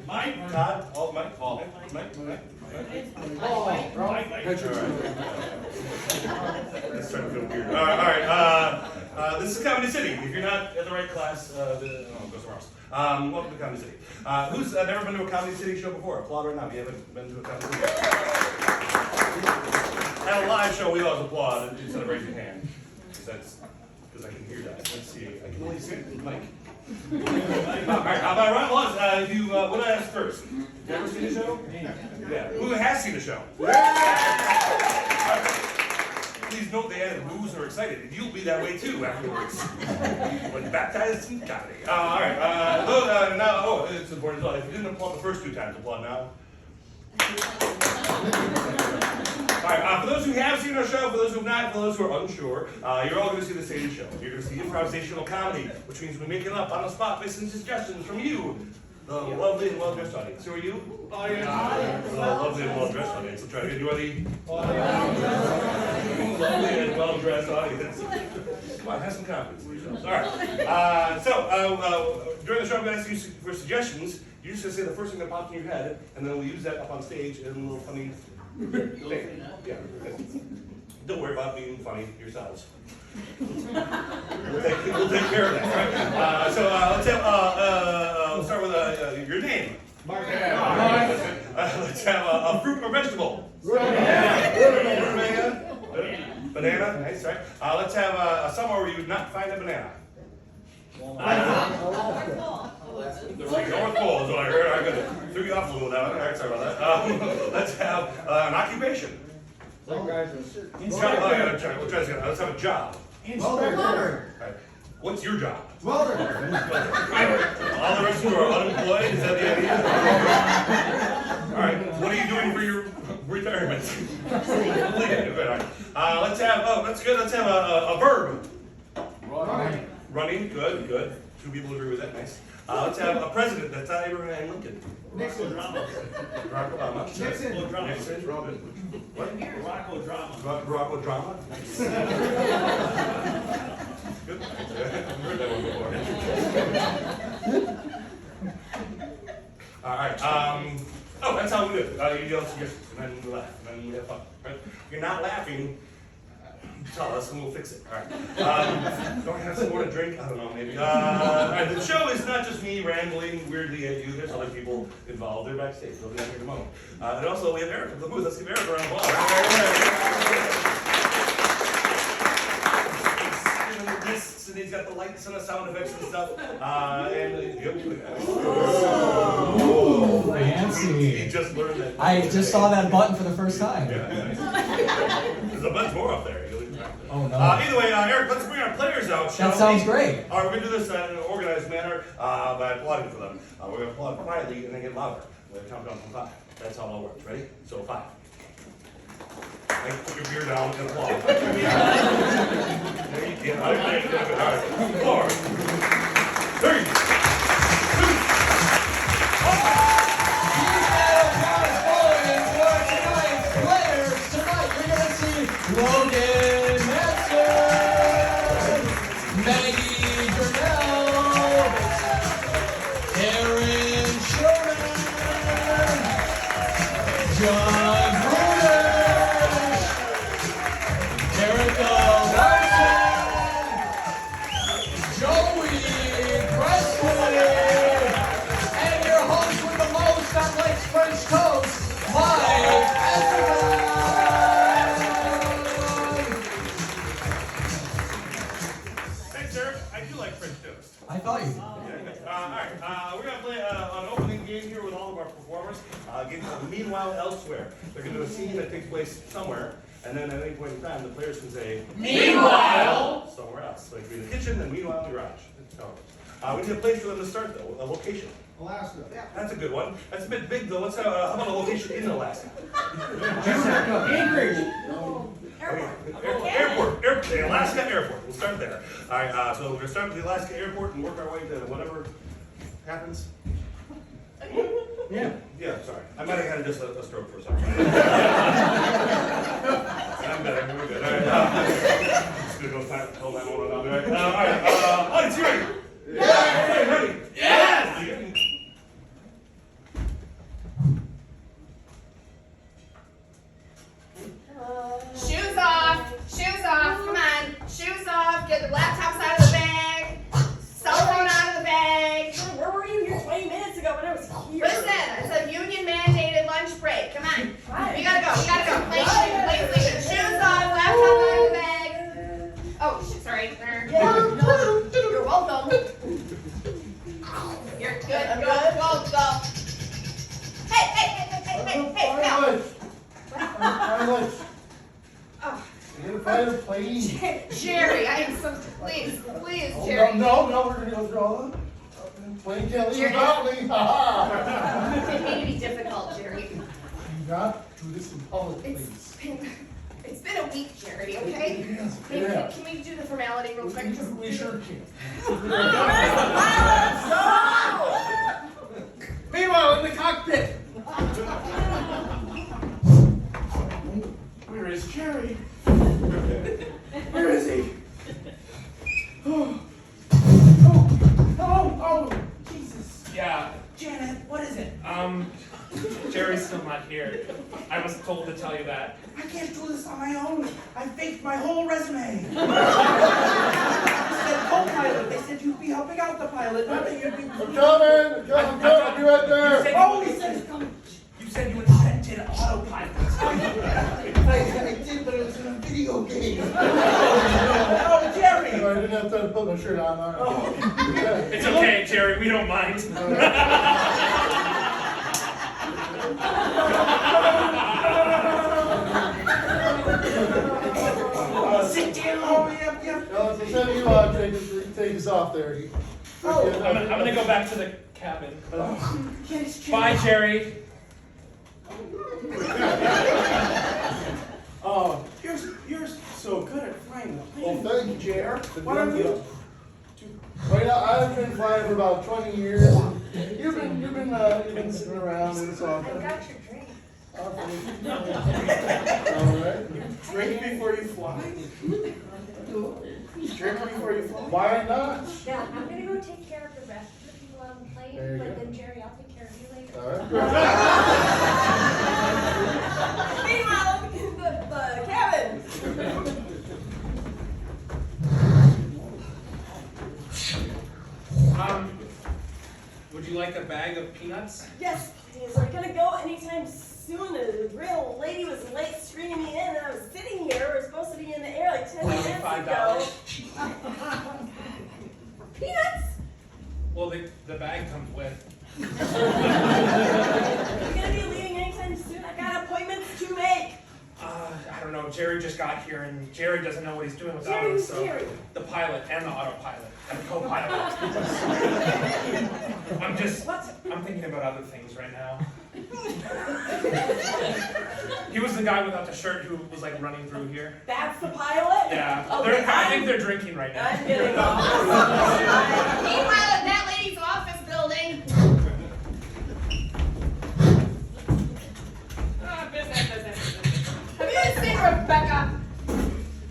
Mike. Todd. Oh, Mike. Paul. Mike. Let's try to feel weird. All right. This is Comedy City. If you're not in the right class, go somewhere else. Welcome to Comedy City. Who's never been to a Comedy City show before? Applaud right now if you haven't been to a Comedy City. At a live show, we always applaud instead of raising your hand. Because I can hear that. Let's see. I can only see it with Mike. All right. How about round one? What did I ask first? Have you ever seen the show? Yeah. Who has seen the show? Please note they added booze or excited. You'll be that way too afterwards. When baptized in comedy. All right. Now, it's important as well. If you didn't applaud the first two times, applaud now. All right. For those who have seen our show, for those who have not, for those who are unsure, you're all going to see the same show. You're going to see improvisational comedy, which means we make it up on the spot based on suggestions from you. The lovely and well-dressed audience. Who are you? Audience. The lovely and well-dressed audience. We'll try to get you on the lovely and well-dressed audience. Come on, have some confidence in yourselves. All right. During the show, I'm going to ask you for suggestions. You're just going to say the first thing that pops in your head, and then we'll use that up on stage in a little funny thing. Yeah. Don't worry about being funny yourselves. We'll take care of that. Right? Let's start with your name. Mark. Let's have a fruit or vegetable. Banana. Nice, right? Let's have somewhere where you would not find a banana. North Pole is what I heard. I threw you off a little bit. All right, sorry about that. Let's have an occupation. Let's have a job. Welder. Right. What's your job? Welder. All the rest of you are unemployed? Is that the idea? All right. What are you doing for your retirement? Let's have. Oh, that's good. Let's have a verb. Running. Good. Two people agree with that. Nice. Let's have a president that's not Abraham Lincoln. Nixon. Barack Obama. Nixon. Robin. What? Barack Obama. Nice. Good. I've heard that one before. All right. That's how we do it. You yell suggestions, and then we laugh, and then we have fun. Right? If you're not laughing, tell us, and we'll fix it. All right. Don't I have some more to drink? I don't know, maybe. All right. The show is not just me rambling weirdly at you. There's other people involved. They're backstage. They'll be out here in a moment. And also, we have Eric from the booth. Let's give Eric a round of applause. And he's got the lights and the sound effects and stuff. Fancy. He just learned that. I just saw that button for the first time. Yeah. There's a bunch more up there. Oh no. Either way, Eric, let's bring our players out. That sounds great. All right, we're going to do this in an organized manner by applauding for them. We're going to applaud quietly and then get louder. We're going to count down from 5. That's how it all works. Ready? So 5. Put your beer down and applaud. There you go. All right. 4, 3, 2. Logan Matson, Maggie Jernell, Aaron Sherman, John Bruder, Erica Larson, Joey Presley, and your host with the most on Lake's French Toast, Mike Esserman. I thought you did. All right, we're going to play an opening game here with all of our performers. A game called Meanwhile Elsewhere. They're going to do a scene that takes place somewhere, and then at any point in time, the players can say, Meanwhile! Somewhere else. So it could be the kitchen, then meanwhile in the garage. We need a place for them to start, though, a location. Alaska. That's a good one. That's a bit big, though. Let's have, how about a location in Alaska? Anchorage. Airport. The Alaska Airport. We'll start there. All right, so we're going to start with the Alaska Airport and work our way to whatever happens. Yeah, sorry. I might have had just a stroke for a second. I'm better. We're good. All right. Just going to go hold that one on. All right. Audience, you ready? Yeah. Ready? Yes. please. Jerry, I am so, please, Oh, Jerry. no, we're gonna go through all that. Plain can't leave Jerry. without me, ha Didn't mean to be difficult, Jerry. Do not do this in public, please. It's been a week, Jerry, okay? Yes, Maybe, yeah. can we do the formality real quick? Just We sure can. Meanwhile, in the cockpit. Where is Jerry? Where is he? Oh, Jesus. Yeah, Janet, what is it? Jerry's still not here. I was told to tell you that. I can't do this on my own. I faked my whole resume. They said co-pilot. They said you'd be helping out the pilot, not that you'd be. I'm coming, I'll be right there. Oh, he said it's coming. You said you invented autopilot. I did, but it was in a video game. Oh, Jerry. I didn't have time to put my shirt on. It's okay, Jerry. We don't mind. Sit down. Oh, yep. So send you take us off there. I'm gonna go back to the cabin. Yes, Jerry. Bye, Jerry. Oh, you're so good at flying the plane. Well, thank you, Jer. What What have you? Well, yeah, I've been flying for about 20 years. You've been sitting around and it's all I good. got your drink. All right. Drink before you fly. Drink before you fly. Why not? Yeah, I'm gonna go take care of the rest of the people on the plane, There you but go. then Jerry, I'll take care of you later. All right. Meanwhile, the cabin. Would you like a bag of peanuts? Yes, please. We're gonna go anytime soon. The real lady was late screening me in, and I was sitting here. We're supposed to be in the air like 10 minutes ago. $5. Peanuts? Well, the bag comes with. You're gonna be leaving anytime soon. I got appointments to make. I don't know. Jerry just got here, and Jerry doesn't know what he's doing without Jerry, him. who's So Jerry? the pilot and the autopilot and the co-pilot. I'm thinking about other things right now. He was the guy without the shirt who was like running through here. That's the pilot? Yeah, Okay, I think they're drinking right now. I'm getting off. Meanwhile, in that lady's office building. Business. Have you seen Rebecca?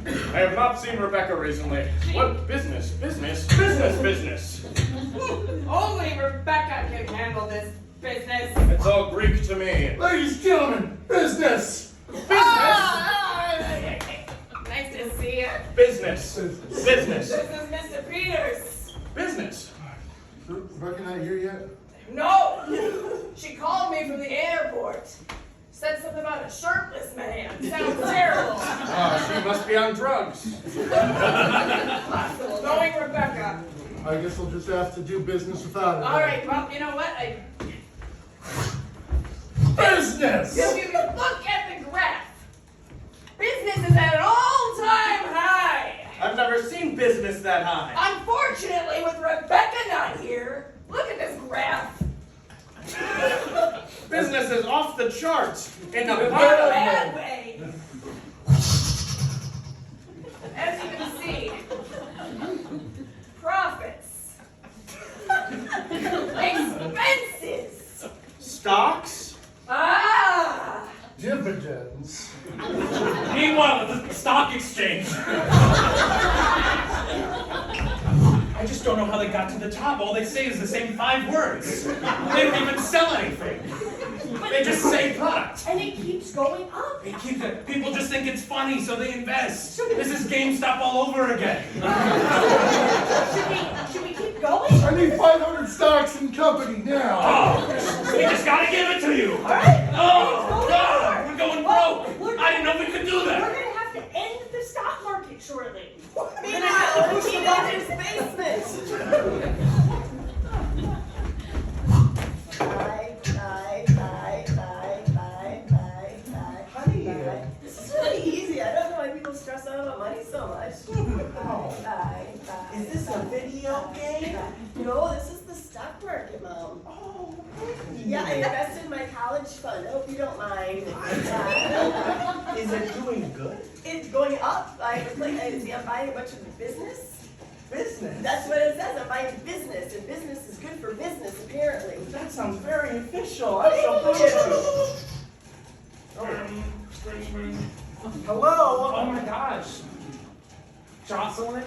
I have not seen Rebecca recently. What business? Business? Only Rebecca can handle this business. It's all Greek to me. Ladies and gentlemen, business. Nice to see you. Business. This is Mr. Peters. Business. Rebecca not here yet? No! She called me from the airport. Said something about a shirtless man. Sounds terrible. She must be on drugs. Possible. Knowing Rebecca. I guess we'll just have to do business without it. All right, well, you know what? Business! If you can look at the graph, business is at an all-time high. I've never seen business that high. Unfortunately, with Rebecca not here, look at this graph. Business is off the charts in a In a bad bad way. As you can see, profits, expenses, Stocks? Dividends. Meanwhile, at the stock exchange. I just don't know how they got to the top. All they say is the same 5 words. They don't even sell anything. They just say product. and it keeps going up. People just think it's funny, so they invest. This is GameStop all over again. Should we keep going? I need 500 stocks in company now. Oh, we just gotta give it to you. All right. Oh, God, we're going broke. I didn't know we could do We're that. gonna have to end the stock market shortly. Meanwhile, we're in his basement. Honey, this is really easy. I don't know why people stress out about my Yeah, I invested in my college fund. I hope you don't mind. Is it doing good? It's going up. I'm buying a bunch of business. Business? That's what it says. I'm buying business, and business is good for business, apparently. That sounds very official. I'm so proud of you. Hello? Oh my gosh. Jocelyn?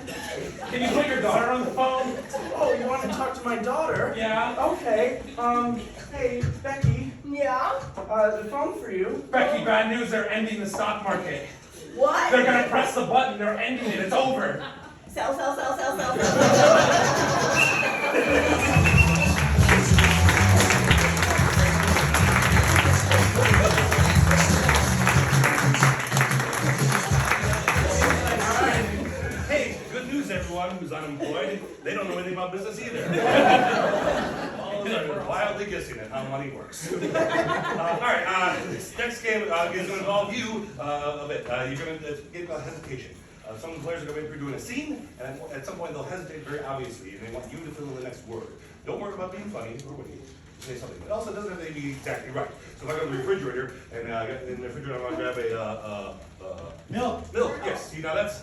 Can you put your daughter on the phone? Oh, you want to talk to my daughter? Yeah. Okay. Hey, Becky. Yeah? The phone for you. Becky, bad news, they're ending the stock market. What? They're gonna press the button, they're ending it, it's over. Sell. Hey, good news, everyone who's unemployed. They don't know anything about business either. They're wildly guessing at how money works. All right, this next game is going to involve you a bit. You're going to get hesitation. Some of the players are going to be doing a scene, and at some point they'll hesitate very obviously, and they want you to fill in the next word. Don't worry about being funny or witty. Say something. It also doesn't have to be exactly right. So if I go to the refrigerator, and in the refrigerator I want to grab a Milk. milk, yes. See, now that's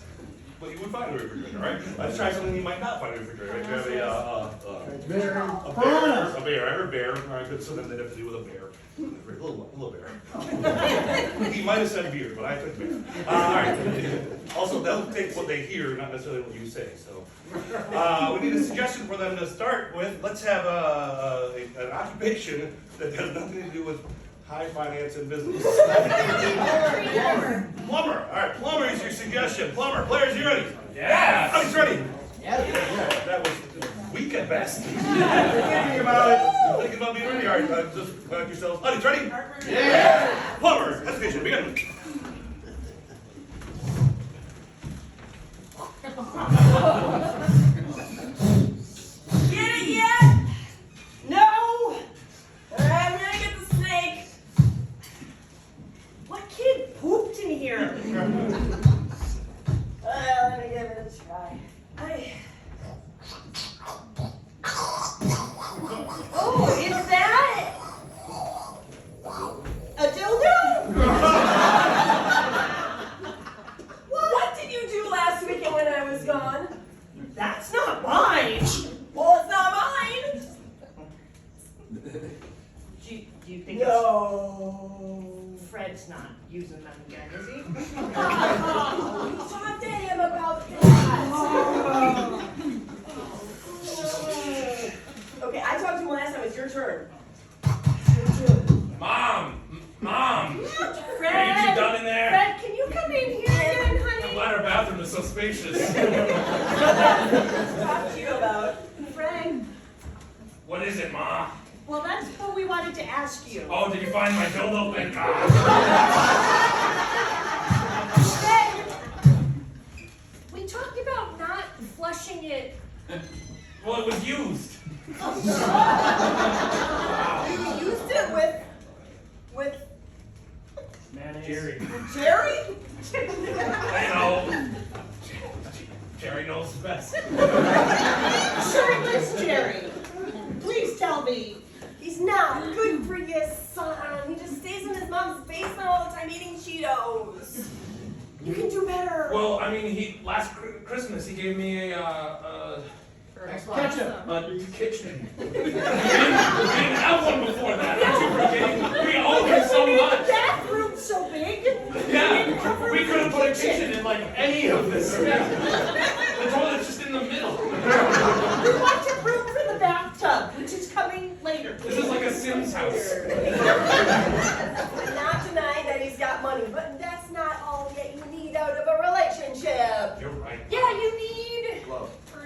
what you would find in the refrigerator, right? Let's try something you might not find in the refrigerator. Right? Grab a bear. I heard bear. All right, good. So then they'd have to deal with a bear. A little bear. He might have said beer, but I took bear. All right. Also, they'll take what they hear, not necessarily what you say. So we need a suggestion for them to start with. Let's have an occupation that has nothing to do with high finance and business. Plumber. All right, plumber is your suggestion. Plumber. Players, you ready? Yeah. Oh, he's ready. Yeah. That was weak at best. Thinking about it. Thinking about being ready. All right, just back yourselves. Audience, ready? Yeah. Plumber. Hesitation. Begin. Get it yet? No? I'm gonna get the snake. What kid pooped in here? Let me give it a try. Oh, is that a dildo? What did you do last weekend when I was gone? That's not mine. Well, it's not mine. Do you think No. Fred's not using them again, is he? Talk to him about that. Okay, I talked to him last time. It's your turn. Mom! Fred! Are you done in there? Fred, can you come in here again, I'm honey? glad our bathroom is so spacious. Talk to you about. Fred, What is it, Ma? well, that's what we wanted to ask you. Oh, did you find my dildo? Thank God. Fred, we talked about not flushing it. Well, it was used. You used it with Jerry. Jerry? I know. Jerry knows best. Sure, it was Jerry. Please tell me. He's not good for you, son. He just stays in his mom's basement all the time eating Cheetos. You can do better. Well, I mean, last Christmas he gave me a ketchup kitchen. We didn't have one before that. Aren't you forgetting? We owe him so much. The bathroom's so big. Yeah, we could have put a kitchen in like any of this. The toilet's just in the middle. We want your room for the bathtub, which is coming later. This is like a Sims house. I'm not denying that he's got money, but that's not all that you need out of a relationship. You're right. Yeah, you need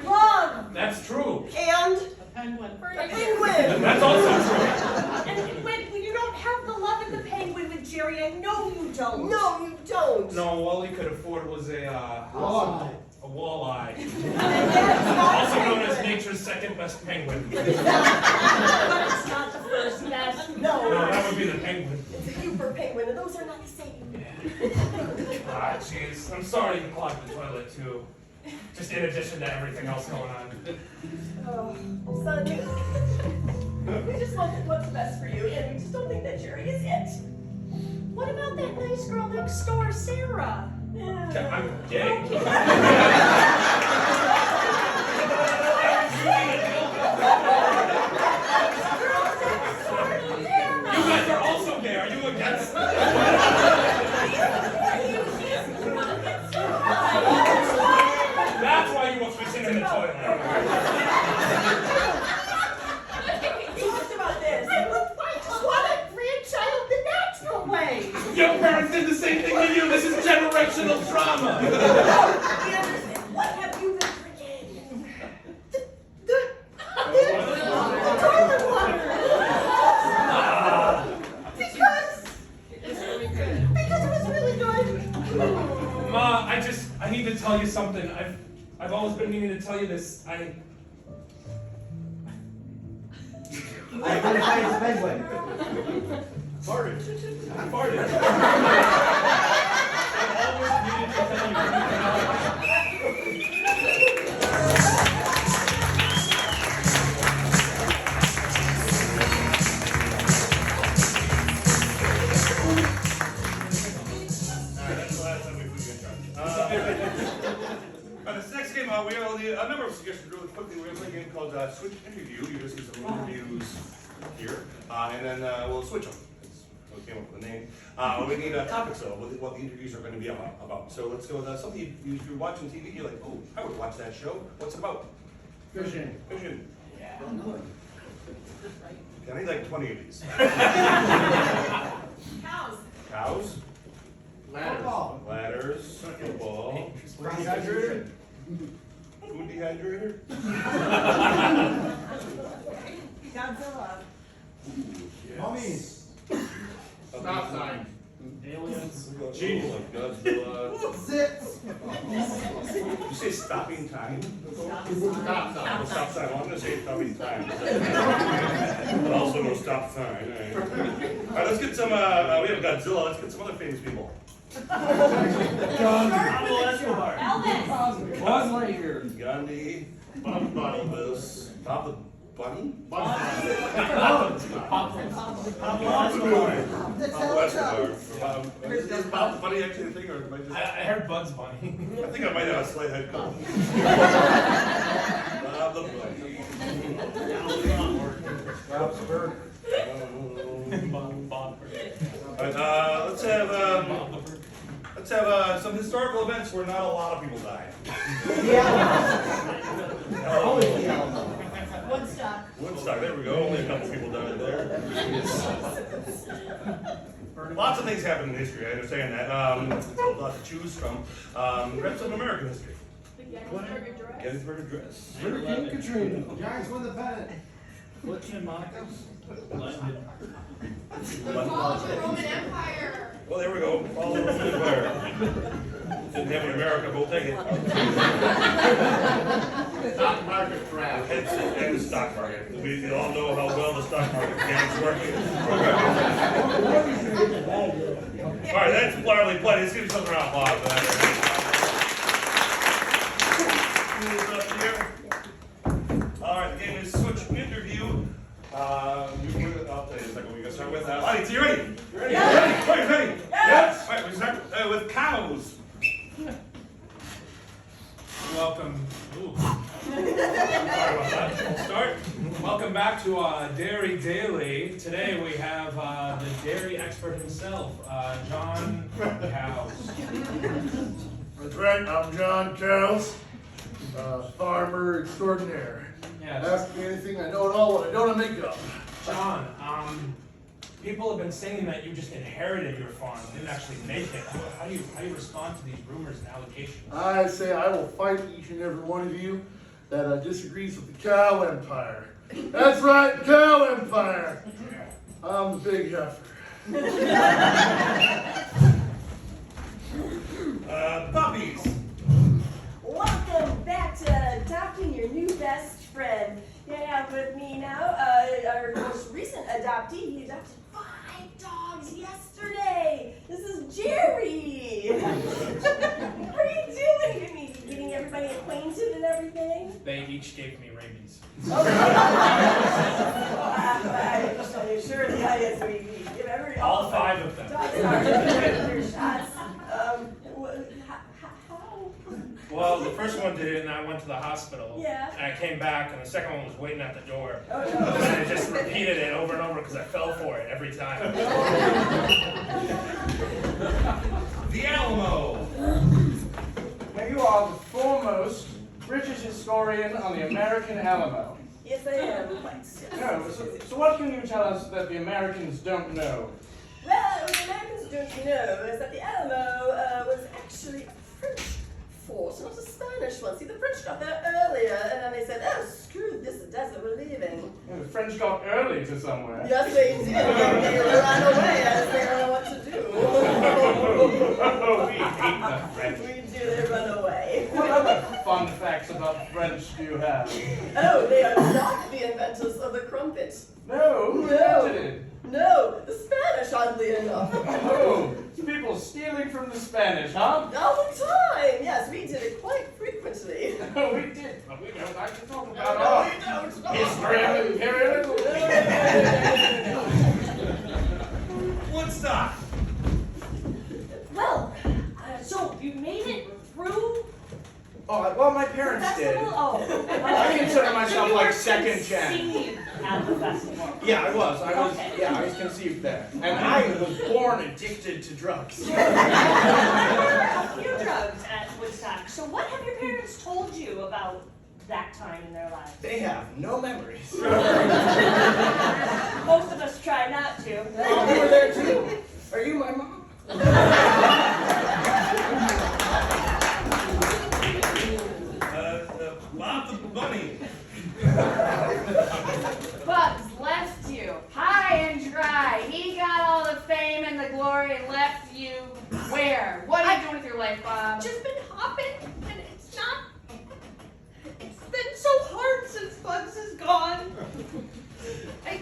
Love. That's true. And A penguin. a penguin. That's also true. And when you don't have the love of the penguin with Jerry, I know you don't. No, you don't. No, all he could afford was a walleye. And that's not Also a known as penguin. nature's second best penguin. But it's not the first best. No, that would be the penguin. It's a Cooper penguin, and those are not the same. Ah, jeez. I'm sorry you clogged the toilet too. Just in addition to everything else going on. Oh, son, we just want what's best for you. girl next door, Sarah. I'm gay. You guys are also gay. Are you against that? That's why you won't switch in the toilet. We talked about this. I just want a grandchild the natural way. Your parents did the same thing to you. This is generational trauma. We understand. What have you been drinking? The toilet water. Because it was really good. Ma, I need to tell you something. I've always been meaning to tell you this. I identify as a Segway. Farted. I farted. I've always needed to tell you. Alright, that's the last time we put you in charge. This next game, we have a number of suggestions really quickly. We're going to play a game called Switch Interview. You're going to see some interviews here, and then we'll switch them. So we came up with the name. We need topics though, what the interviews are going to be about. So let's go with something if you're watching TV, you're like, oh, I would watch that show. What's it about? Fishing. Fishing. Yeah. I need like 20 of these. Cows. Cows. Football. Ladders. Football. Dehydrator. Food dehydrator. Godzilla. Mummies. Stop sign. Aliens. Jeez. Like Godzilla. Zips. Did you say stopping time? Stop sign. No stop sign. Well, I'm going to say stopping time. But also no stop sign. All right, let's get some, we have Godzilla. Let's get some other famous people. Pablo Escobar. Elvis. Buzz Lightyear. Gandhi. Bugs Bunny. Elvis. Bob the Bunny? Bugs Bunny. Pablo Pablo Escobar. Escobar. Is Bob the Bunny actually a thing, or am I just... I heard Bugs Bunny. I think I might have a slight head cold. Bob the Bunny. Bob's Burger. Let's have some historical events where not a lot of people die. Woodstock. Woodstock, there we go. Only a couple people died there. Lots of things happen in history, I understand that. So a lot to choose from. Grab some American history. Gettysburg Address. Hurricane Katrina. Giants win the pennant. Butch and Monaco's. London. Fall of the Roman Empire. Well, there we go. Fall of the Roman Empire. Didn't have it in America, but we'll take it. Stock market crash. And the stock market. We all know how well the stock market is working. All right, that's plenty. Let's give you something around applause for that. All right, the game is Switch Interview. I'll tell you in a second what we're going to start with. Audience, you ready? You ready? Yes. Ready? Ready? Yes. All right, we start with cows. Welcome. Ooh. Sorry about that. We'll start. Welcome back to Dairy Daily. Today we have the dairy expert himself, John Cows. That's right, I'm John Cows, farmer extraordinaire. Yes. Ask me anything, I know it all, what I don't make up. John, people have been saying that you just inherited your farm, didn't actually make it. How do you respond to these rumors and allegations? I say I will fight each and every one of you that disagrees with the cow empire. That's right, cow empire. I'm the big heifer. Puppies. Welcome back to adopting your new best friend. You have with me now our most recent adoptee. He adopted 5 dogs yesterday. This is Jerry. What are you doing? Getting everybody acquainted and everything? They each gave me rabies. I'm sure the audience we give every All 5 of them. dogs are their shot. to the hospital. Yeah. And I came back, and the second one was waiting at the door. Oh, no. And I just repeated it over and over because I fell for it every time. The Alamo. Now you are the foremost British historian on the American Alamo. Yes, I am. Quite. No, so what can you tell us that the Americans don't know? Well, what the Americans don't know is that the Alamo was actually a French fort, not a Spanish one. See, the French got there earlier, and then they said, oh, screw this desert, we're leaving. Yeah, the French got early to somewhere. Yes, they did. They ran away as they don't know what to do. We hate the French. We do, they run away. What other fun facts about the French do you have? Oh, they are not the inventors of the crumpet. No, who No. invented it? No, the Spanish, oddly enough. Oh, people stealing from the Spanish, huh? All the time. Yes, we did it quite frequently. Oh, we did. But we don't like to talk about No, our we don't. history of imperialism. Woodstock. Well, so you made it through Oh, well, my the parents did. festival? Oh. I consider myself You like were second chance. conceived at the festival. Yeah, I was. Okay. Yeah, I was conceived there. And I was born addicted to drugs. A few drugs at Woodstock. So what have your parents told you about that time in their lives? They have no memories. Most of us try not to. Oh, you were there too. Are you my mom? Bob the Bunny. Bugs left you high and dry. He got all the fame and the glory and left you where? What are you doing with your life, Bob? Just been hopping, and it's not. It's been so hard since Bugs is gone. I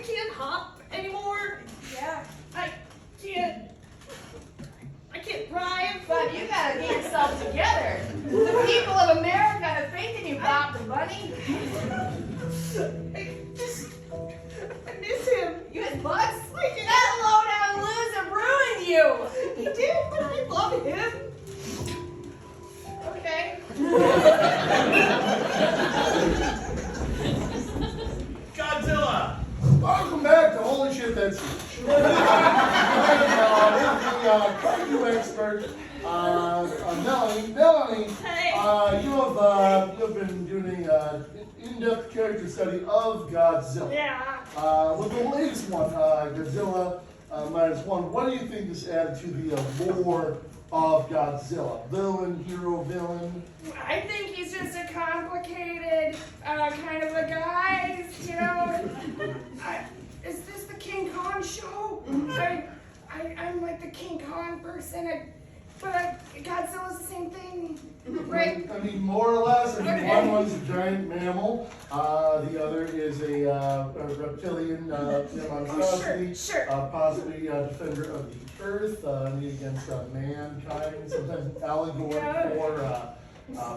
can't hop anymore. Yeah. I can't drive. But you gotta get yourself together. The people of America have faith in you, Bob the Bunny. I miss him. You had Bugs? I did. That low-down loser ruined you. He did, but I love him. Okay. Godzilla. Welcome back to Holy Shit, That's Huge. The cardio expert, Melanie, Hey. you have been doing an in-depth character study of Godzilla. Yeah. With the latest one, Godzilla -1, what do you think this added to the lore of Godzilla? Villain, hero, villain? I think he's just a complicated kind of a guy, you know. Is this the King Kong show? I'm like the King Kong person, but Godzilla's the same thing, right? I mean, more or less. I mean, Okay. one was a giant mammal, the other is a reptilian monstrosity, Sure. possibly a defender of the earth, against mankind, sometimes an allegory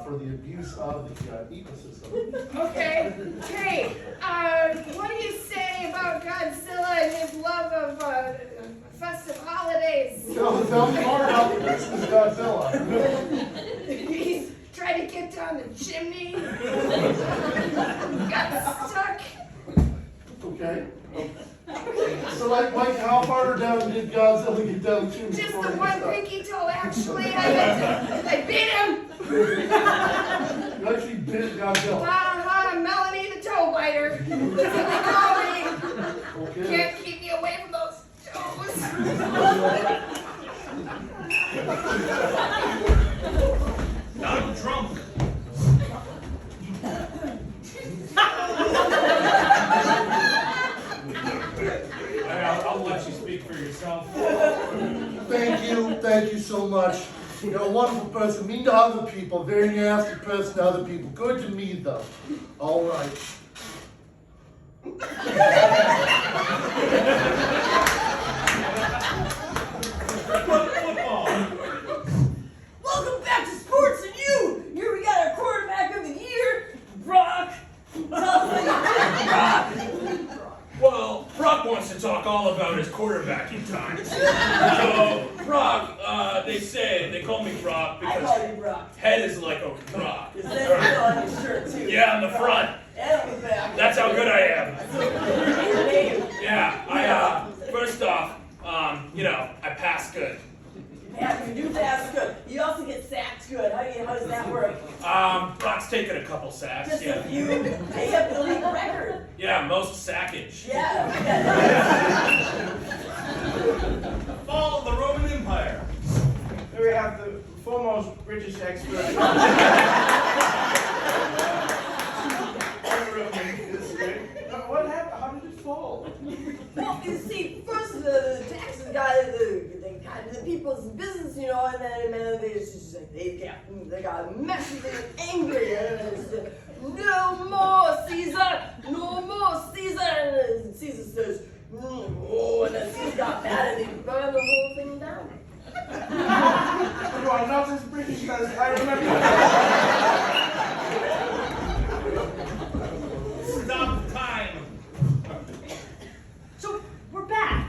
for the abuse of the ecosystem. Okay. Hey, what do you say about Godzilla and his love of festive holidays? Tell me more about this Godzilla. He's trying to get down the chimney. Got stuck. Okay. So, like, how far down did Godzilla get down to? Just the one pinky toe, actually. I beat him. You actually bit Godzilla. Melanie the toe biter. That's what they call me. Okay. Can't keep me away from those toes. Donald Trump. I'll let you speak for yourself. Thank you so much. You're a wonderful person, mean to other people, very nasty person to other people. Good to me, though. All right. Football. Welcome back to Sports and You. Here we got our quarterback of the year, Brock. Tell us what you think, Brock. Well, Brock wants to talk all about his quarterbacking times. So, Brock, they call me Brock I because call you Brock. head is like a rock. It's on your shirt too. Yeah, on the front. And on the back. That's how good I am. Your name. Yeah, first off, I pass good. Yeah, you do pass good. You also get sacked good. How does that work? Brock's taken a couple sacks, Just yeah. a few. They have the league record. Yeah, most sackage. Yeah. Fall of the Roman Empire. Here we have the foremost British expert in Roman history. What happened? How did it fall? Well, you see, first the taxes guy, they got into people's business, and then they just like they got massively angry, and it's no more Caesar, no more Caesar, and Caesar says, oh, and then Caesar got mad and he burned the whole thing down. You are not as British as I remember. Stop time. So we're back.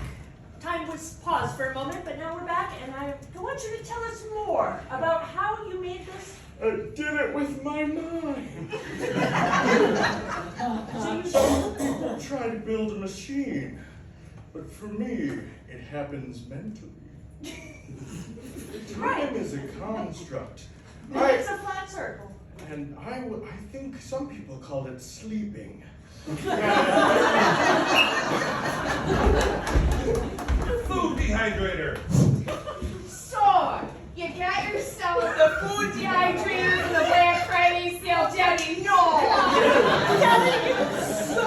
Time was paused for a moment, but now we're back, and I want you to tell us more about how you made this. I did it with my mind. So People try to build a machine, but for me, it happens mentally. Time is a construct. it's a flat circle. And I think some people call it sleeping. Food dehydrator. So, you got yourself the food dehydrator from the Black Friday sale, Jenny? No! Kelly, it's so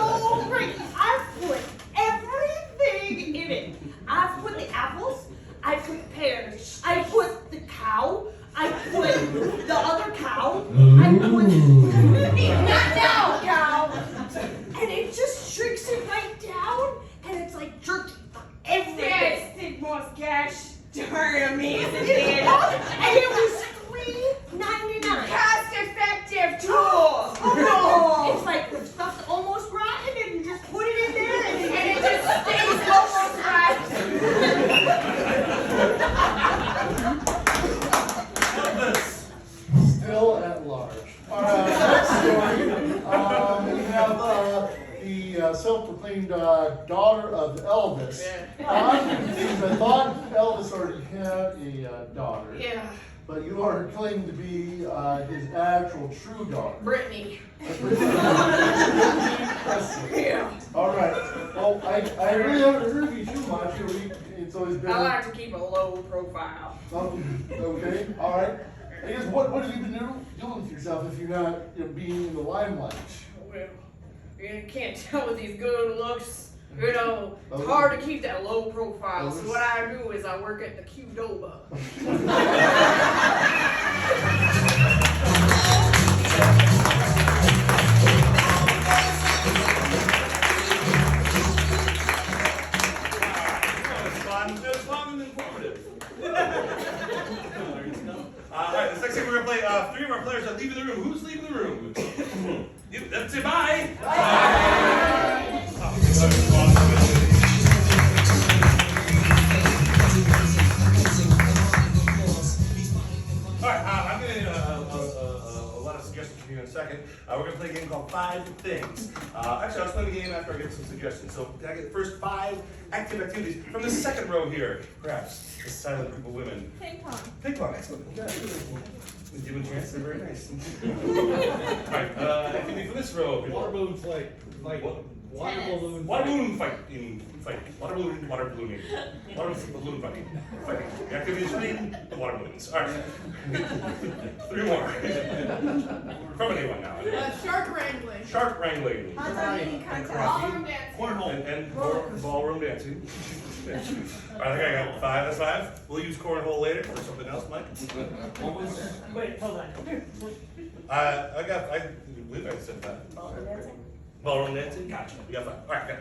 great. I've put everything in it. I've put the apples, I put pears, I put the cow, I put the other cow, I put not now, cow. And it just shrinks it right down, and it's like jerky for everything. That's the most gosh darn amazing thing. And it was $3.99. Cost effective tool. Oh, no! It's like the stuff's almost rotten, and you just put it in there, And it just stays almost right. Still at large. Next story. We have the self-proclaimed daughter of Elvis. Because I thought Elvis already had a daughter. Yeah, But you are claiming to be his actual true daughter. Brittany. Yeah. All right. Well, I really haven't heard of you too much. It's always been. I like to keep a low profile. Okay. All right. I guess what have you been doing with yourself if you're not being in the limelight? Well, you can't tell with these good looks. It's hard to keep that low profile. So what I do is I work at the Qdoba. It was fun and informative. All right, this next game we're gonna play. 3 of our players are leaving the room. Who's leaving the room? Let's say bye. Bye. All right, I'm gonna need a lot of suggestions from you in a second. We're gonna play a game called 5 Things. Actually, I'll explain the game after I get some suggestions. So, can I get the first 5 active activities from the second row here? Perhaps the silent group of women. Ping pong. Ping pong, excellent. Yeah, give a chance. They're very nice. All right, activity for this row. Water balloon fight. Water balloon. Water balloon fighting. Water balloon, water ballooning. Water balloon fighting. The activity is shooting the water balloons. All right. 3 more. From anyone now. Shark wrangling. Shark wrangling. Hot eating contest. Ballroom dancing. Cornhole. And ballroom dancing. All right, I think I got 5. That's 5. We'll use cornhole later for something else, Mike. Wait, hold on. I believe I said that. Ballroom dancing? Gotcha. We got 5. All right, good.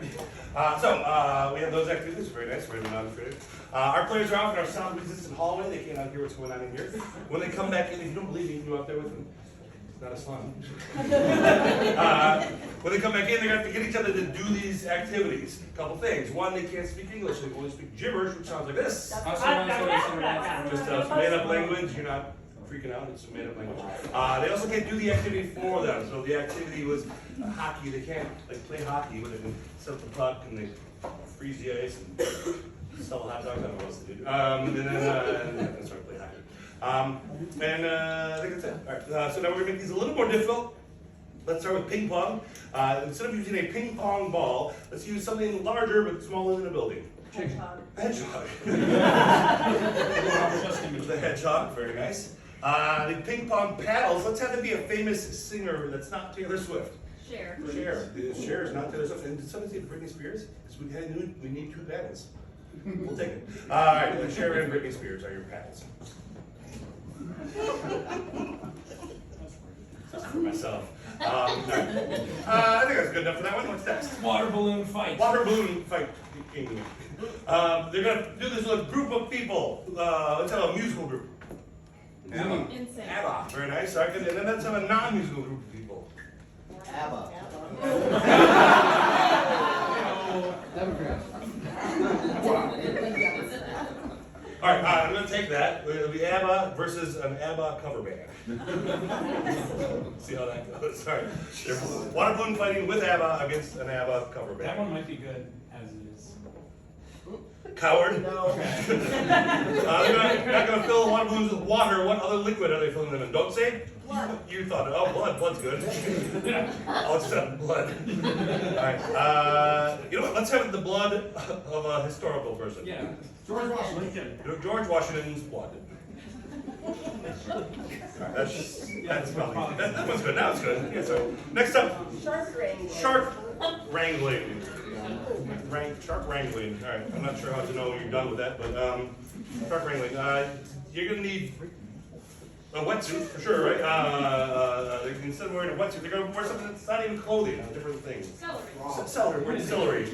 We have those activities. Very nice. Very non-creative. Our players are out in our sound-resistant hallway. They can't hear what's going on in here. When they come back in, if you don't believe me, you can go out there with them. not as fun. When they come back in, they're gonna have to get each other to do these activities. A couple things. One, they can't speak English, they can only speak gibberish, which sounds like this. Just a made-up language. You're not freaking out, it's a made-up language. They also can't do the activity for them. So the activity was hockey. They can't play hockey, but they can set the puck and they freeze the ice and sell hot dogs. I don't know what else to do. And then start to play hockey. I think that's it. All right. So now we're gonna make these a little more difficult. Let's start with ping pong. Instead of using a ping pong ball, let's use something larger but smaller than a building. Hedgehog. Hedgehog. The hedgehog, very nice. The ping pong paddles, let's have it be a famous singer that's not Taylor Swift. Cher. Cher is not Taylor Swift. And did someone say Britney Spears? Because we need two paddles. We'll take it. All right, Cher and Britney Spears are your paddles. Just for myself. I think that's good enough for that one. What's next? Water balloon fight. Water balloon fight. They're gonna do this with a group of people. Let's have a musical group. ABBA. Insane. ABBA. Very nice. And then let's have a non-musical group of people. ABBA. All right, I'm gonna take that. It'll be ABBA versus an ABBA cover band. See how that goes. All right. Water balloon fighting with ABBA against an ABBA cover band. That one might be good as it is. Coward. No. They're not gonna fill water balloons with water. What other liquid are they filling them in? Don't say. Blood. You thought, oh, blood. Blood's good. I'll accept blood. All right. You know what? Let's have the blood of a historical person. Yeah. George Washington. George Washington's blood. All right, that's probably that one's good. Now it's good. Yeah, so next up, Shark wrangling. shark wrangling. Shark wrangling. All right, I'm not sure how to know when you're done with that, but shark wrangling. You're gonna need a wetsuit for sure, right? Instead of wearing a wetsuit, they're gonna wear something that's not even clothing. Different things. Celery. Celery. Where's celery?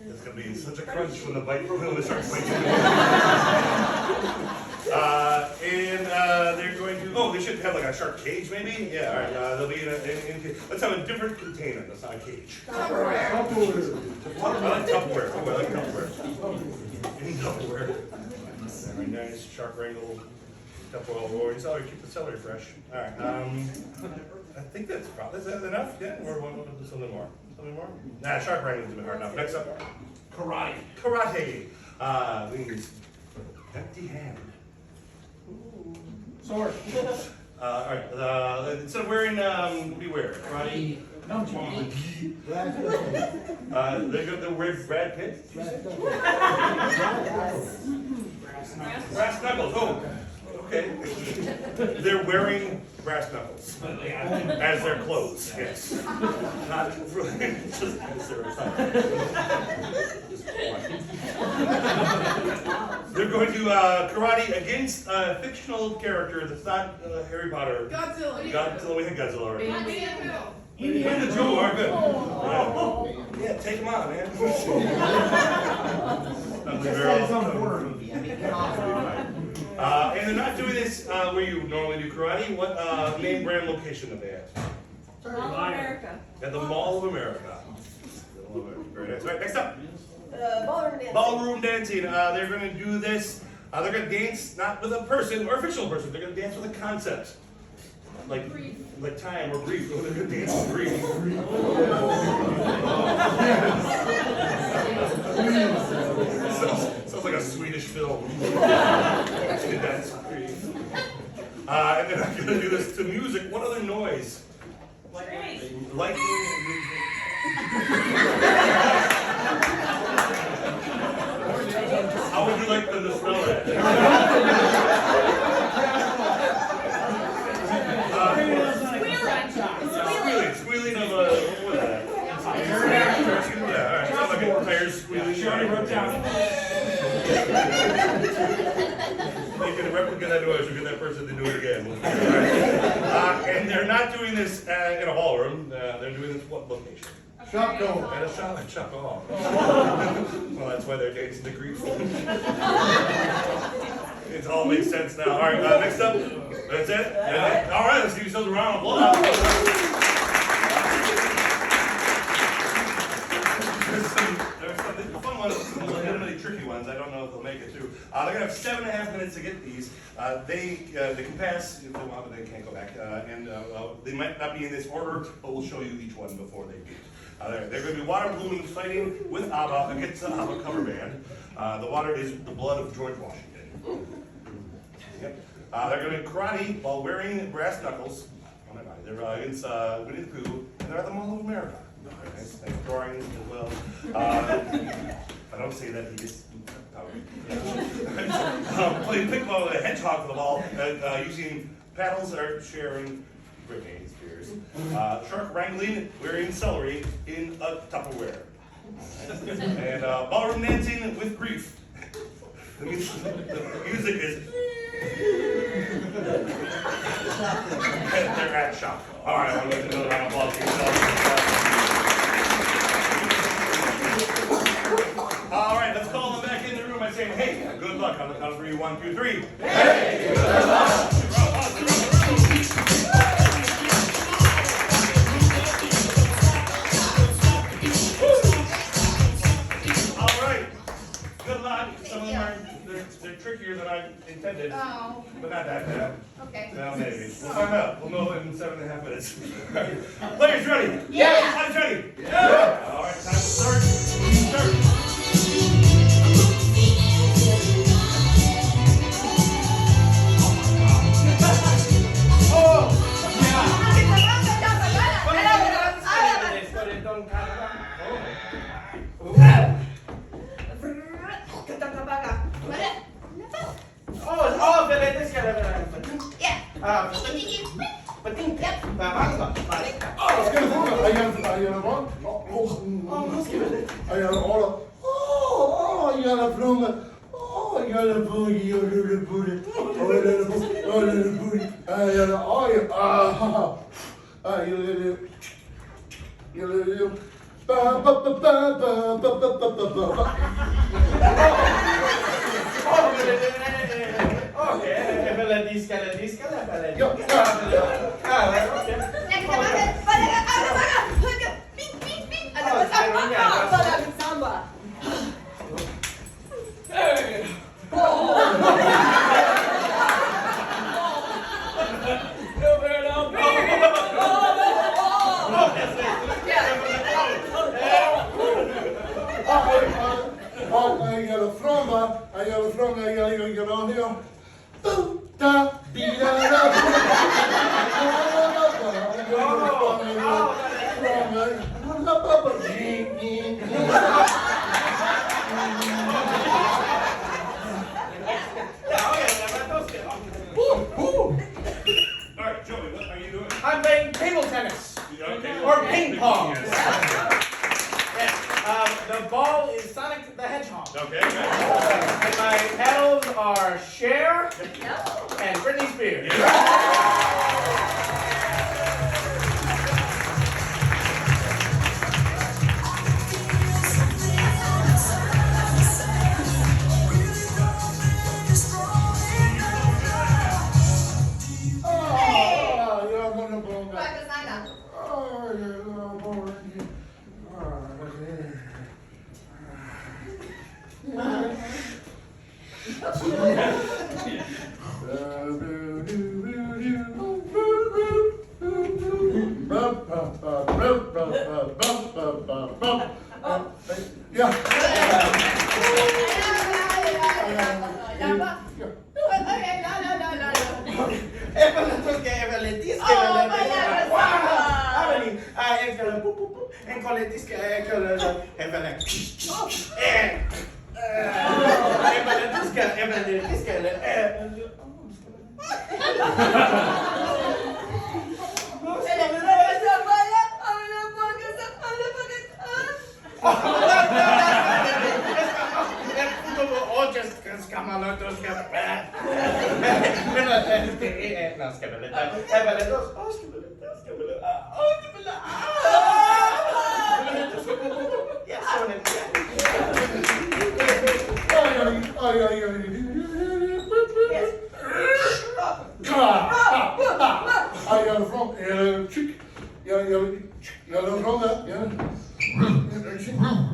It's gonna be such a crunch when the shark bites you. They're going to. Oh, they should have like a shark cage, maybe. Yeah. All right. They'll be in let's have a different container. That's not a cage. Tupperware. I like Tupperware. Oh, I like Tupperware. In Tupperware. Very nice shark wrangle. Tupperware. Celery. Keep the celery fresh. All right. I think that's probably. Is that enough? Yeah. Or want to do something more? Something more? Nah, shark wrangling's a bit hard enough. Next up. Karate. Karate. Means empty hand. Sword. All right. Instead of wearing, beware. Karate. They're going to wear Brad Pitt. Brass knuckles. Oh, okay. They're wearing brass knuckles as their clothes. Yes. Not really. Just as their They're going to karate against a fictional character that's not Harry Potter. Godzilla. Godzilla. We had Godzilla already. Indiana The Jew are good. Yeah, take them on, man. And they're not doing this where you normally do karate. What name, brand, location are they at? Mall of America. At the Mall of America. Very nice. All right, next up. Ballroom dancing. Ballroom dancing. They're going to do this. They're going to dance not with a person or a fictional person. They're going to dance with a concept. Like time or grief. They're going to dance with grief. Sounds like a Swedish film. That's grief. And they're not going to do this to music. What other noise? Lightning. How would you like them to smell that? Squealing of a, what was that? Yeah, alright, sounds like a tire squealing. She already wrote down. You can replicate that noise, you get that person to do it again. And they're not doing this in a ballroom, they're doing this what location? Shopko. At a shop and shop off. Well, that's why they're dancing the grief. It all makes sense now. All right, next up. That's it? All right, let's give yourselves a round of applause. There's some fun ones, some legitimately tricky ones. I don't know if they'll make it through. They're going to have 7.5 minutes to get these. They can pass if they want, but they can't go back. And they might not be in this order, but we'll show you each one before they beat. They're going to be water balloon fighting with ABBA against the ABBA cover band. The water is the blood of George Washington. Yep. They're going to karate while wearing brass knuckles. Oh my God. They're against Winnie the Pooh, and they're at the Mall of America. Nice drawings as well. I don't say that he gets playing pickleball with a hedgehog for the ball, using paddles or sharing Britney Spears. Shark wrangling, wearing celery in a Tupperware. And ballroom dancing with grief. The music is. They're at shop. All right, I want to give another round of applause for yourself. All right, let's call them back in the room by saying, hey, good luck on the count of 3, 1, 2, 3. Hey, good luck. All right, good luck. Some of them are they're trickier than I intended, but not that bad. Okay. Well, maybe. We'll find out. We'll know in 7.5 minutes. Players ready? Yeah. Players ready? Yeah. All right, time to start. Start. I'm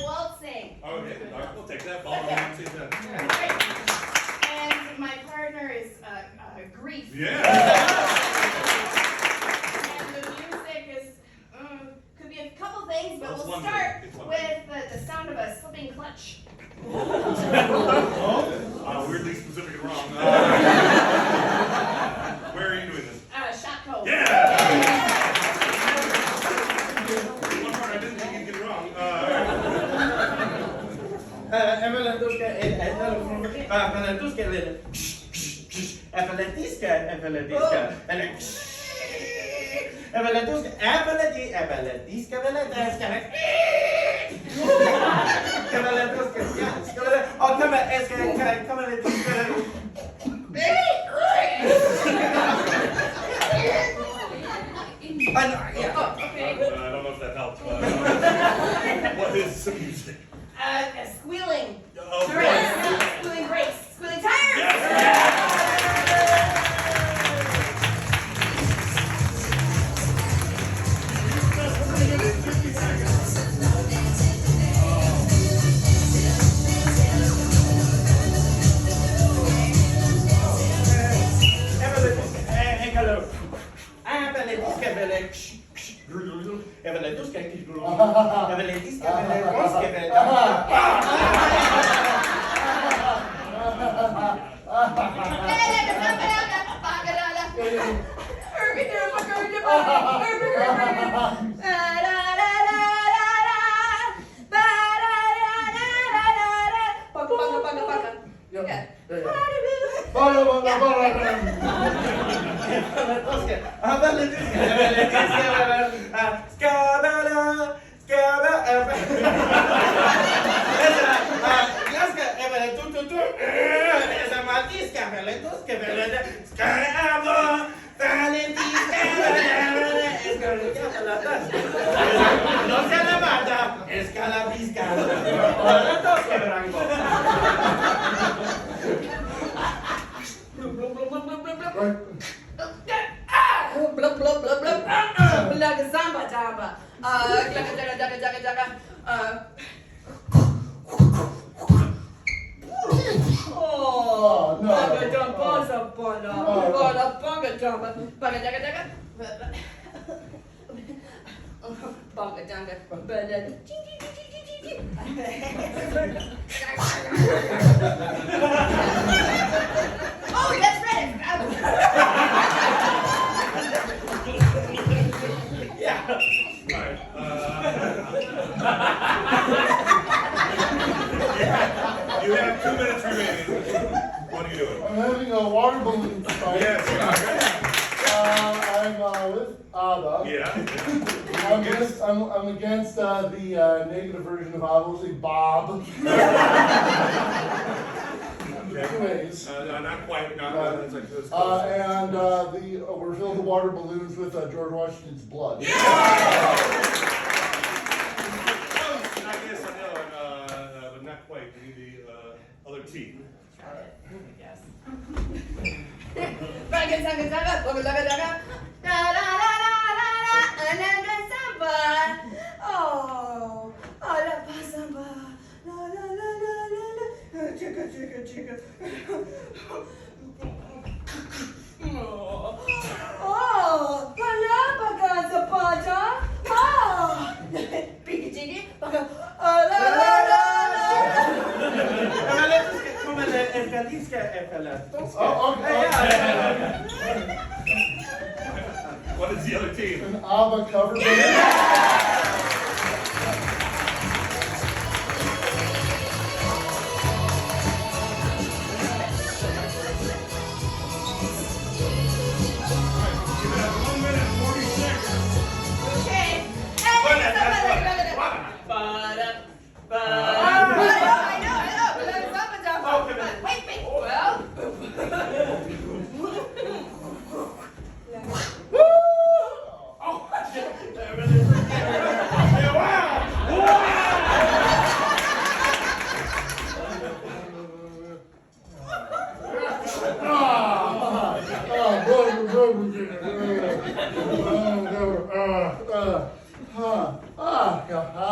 waltzing. Oh, yeah, we'll take that ball. And my partner is grief. Yeah. And the music is, could be a couple things, but It's we'll one start thing. It's one with the sound of a slipping clutch. Weirdly specific and wrong. Where are you doing this? Shot code. Yeah! One part I didn't think you'd get wrong. Okay. I don't know if that helps. What is the music? Squealing. Oh, Grace. Squealing brakes. Squealing tires. Oh, that's right. Yeah. All right. You have 2 minutes remaining. What are you doing? I'm having a water balloon fight. Yes, you are. I'm with Abba. Yeah. I'm against the negative version of Abba, we'll say Bob. Anyways. Not quite. Not, it's like this. And we're filling the water balloons with George Washington's blood. Yeah! I guess I know, but not quite. We need the other team. Oh, la pasamba, la la la la la la, chica chica chica. Oh, palapa zapata. Oh, piki chiki, paka. La la la What is the other team? An ABBA cover band.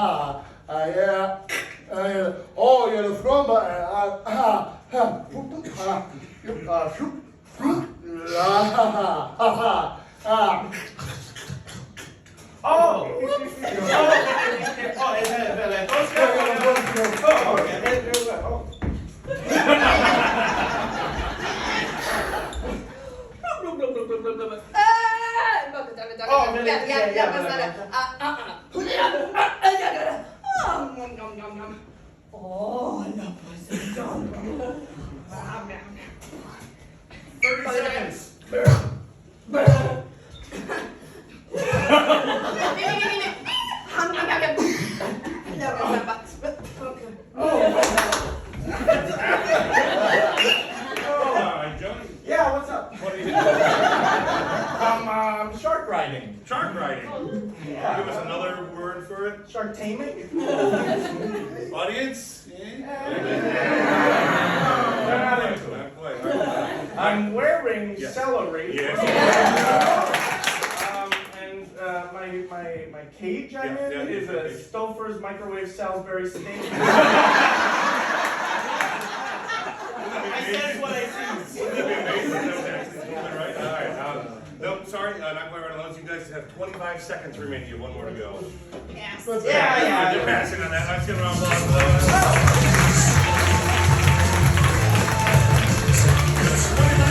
oh, you're the frumba, Oh, Oh, no, pues, no. 30 seconds. Yeah, what's up? What are you doing? Shark riding. Shark riding. Yeah. Give us another word for it. Sharktainment? Audience? Not quite. I'm wearing Yes. celery. Yes. And my cage I'm Yeah, in yeah, is yeah, a yeah. Stouffer's microwave Salisbury steak. I said what I see. Wouldn't that be amazing? That was actually totally right. All right. No, sorry, not quite right along. You guys have 25 seconds remaining. You have one more to go. Yes. Yeah. They're passing on that. Let's get around. 25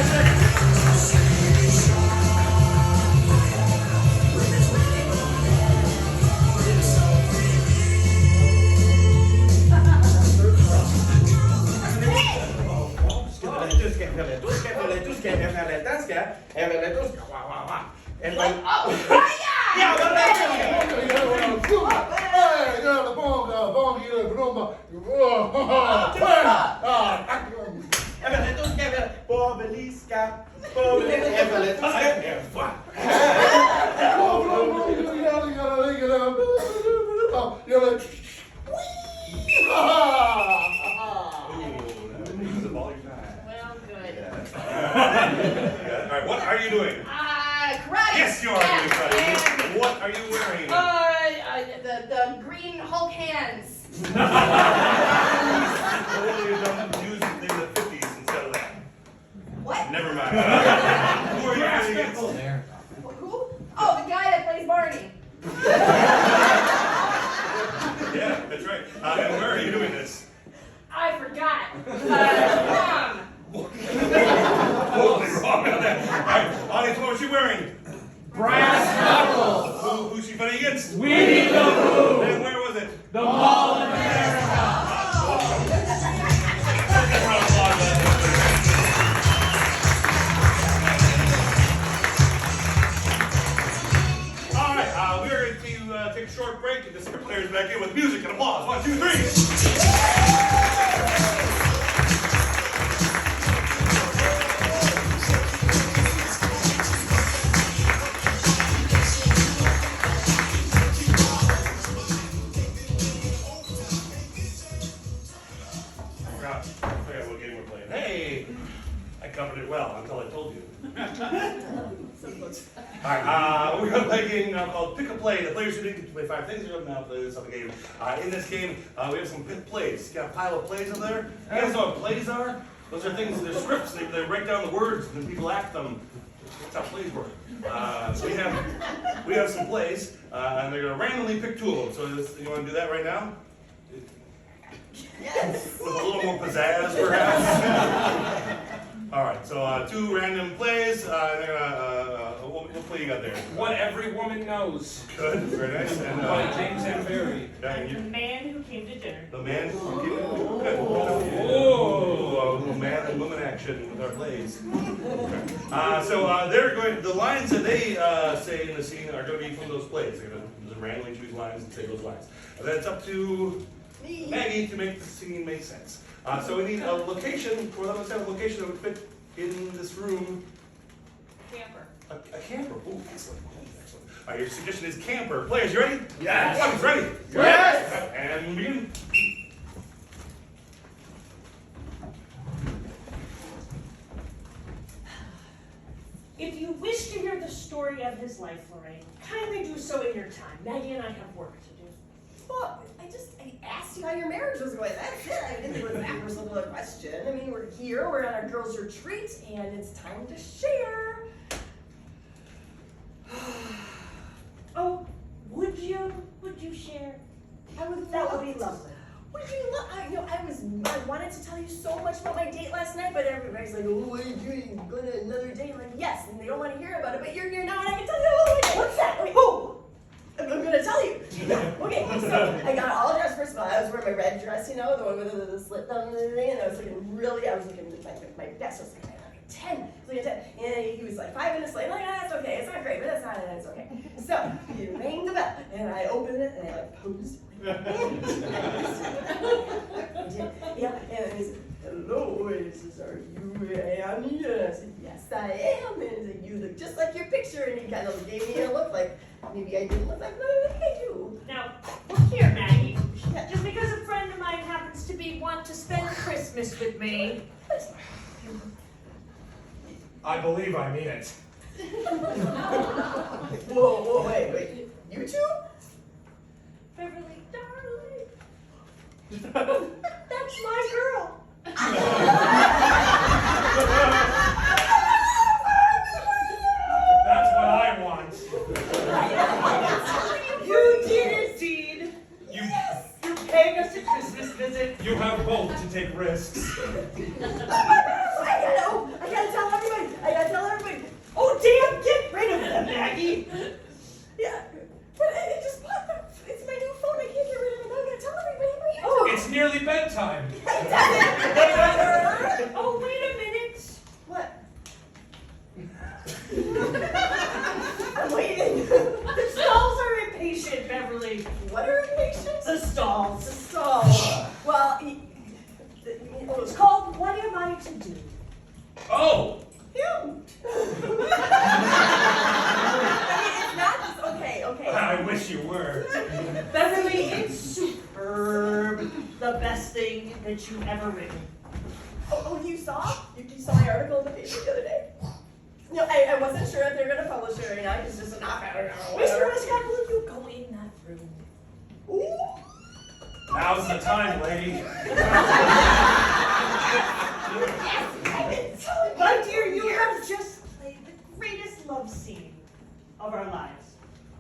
seconds. And like, yeah, what Well, good. All right, what are you doing? Karate. Yes, you are doing karate. And, What are you wearing? the green Hulk hands. Use the 50s instead of that. What? Never mind. Who are you doing against? Who? Oh, the guy that plays Barney. Yeah, that's right. And where are you doing this? I forgot. Mom. Totally wrong on that. All right, audience, what was she wearing? Brass knuckles. Who's she fighting against? Winnie the Pooh. And where was it? The Mall of America. All right, we're going to take a short break and just get our players back in with music and applause. 1, 2, 3. I forgot what game we're playing. Hey, I covered it well until I told you. All right, we're going to play a game called Pick a Play. The players who didn't get to play 5 things are now play this other game. In this game, we have some pick plays. Got a pile of plays over there. You guys know what plays are? Those are things, they're scripts. They write down the words and then people act them. That's how plays work. So we have some plays, and they're going to randomly pick 2 of them. So you want to do that right now? Yes. With a little more pizzazz, perhaps. All right, so 2 random plays. What play you got there? What every woman knows. Good, very nice. And By James M. Barrie. and The you, man who came to dinner. the man who good. A little man and woman action with our plays. They're going. The lines that they say in the scene are going to be from those plays. They're going to randomly choose lines and say those lines. And then it's up to Maggie to make the scene make sense. So we need a location for them. Let's have a location that would fit in this room. Camper. A camper. Ooh, excellent. Excellent. All right, your suggestion is camper. Players, you ready? Yes. One's ready. Yes. And begin. If you wish to hear the story of his life, Lorraine, kindly do so in your time. Maggie and I have work to do. Well, how your marriage was going. That's it. I didn't think it was that simple a question. I mean, we're here, we're on our girls' retreat, and it's time to share. Oh, would you share? That would be lovely. Would you look? I wanted to tell you so much about my date last night, but everybody's like, oh, what are you doing? Going to another date? Like, yes, and they don't want to hear about it, but you're here now, and I can tell you. What's that? Wait, who? I'm gonna tell you. Okay, so I got all dressed. First of all, I was wearing my red dress, the one with the slit down the thing, and I was looking my best. I was like, 10. I was like, 10. And he was like 5 minutes late. I'm like, that's okay. It's not great, but it's okay. So he rang the bell, and I opened it, and I posed. Yeah, and he said, hello, he says, are you Annie? And I said, yes, I am. And he said, you look just like your picture. And he kind of gave me a look like, maybe I didn't look like, no, I think I do. Now, look here, Maggie. Just because a friend of mine happens to want to spend Christmas with me. I believe I mean it. Whoa, wait. You two? Beverly, darling. That's my girl. That's what I want. You did indeed. You're paying us a Christmas visit. You have both to take risks. I gotta tell everybody. Oh, damn, get rid of them, Maggie. Yeah, but it just popped up. It's my new phone. I can't get rid of it. I'm gonna tell everybody. It's nearly bedtime. Oh, wait a minute. What? I'm waiting. The stalls are impatient, Beverly. What are impatient? The stalls. The stalls. Well, It's called What Am I to Do? Oh! him. It's not just okay. I wish you were. Beverly, it's superb. The best thing that you've ever written. Oh, you saw? You saw my article in the paper the other day? No, I wasn't sure if they were going to publish it or not. It's just an op-ed or Mr. whatever. Westcott, will you go in that room? Ooh. Now's the time, lady. My dear, you have just played the greatest love scene of our lives.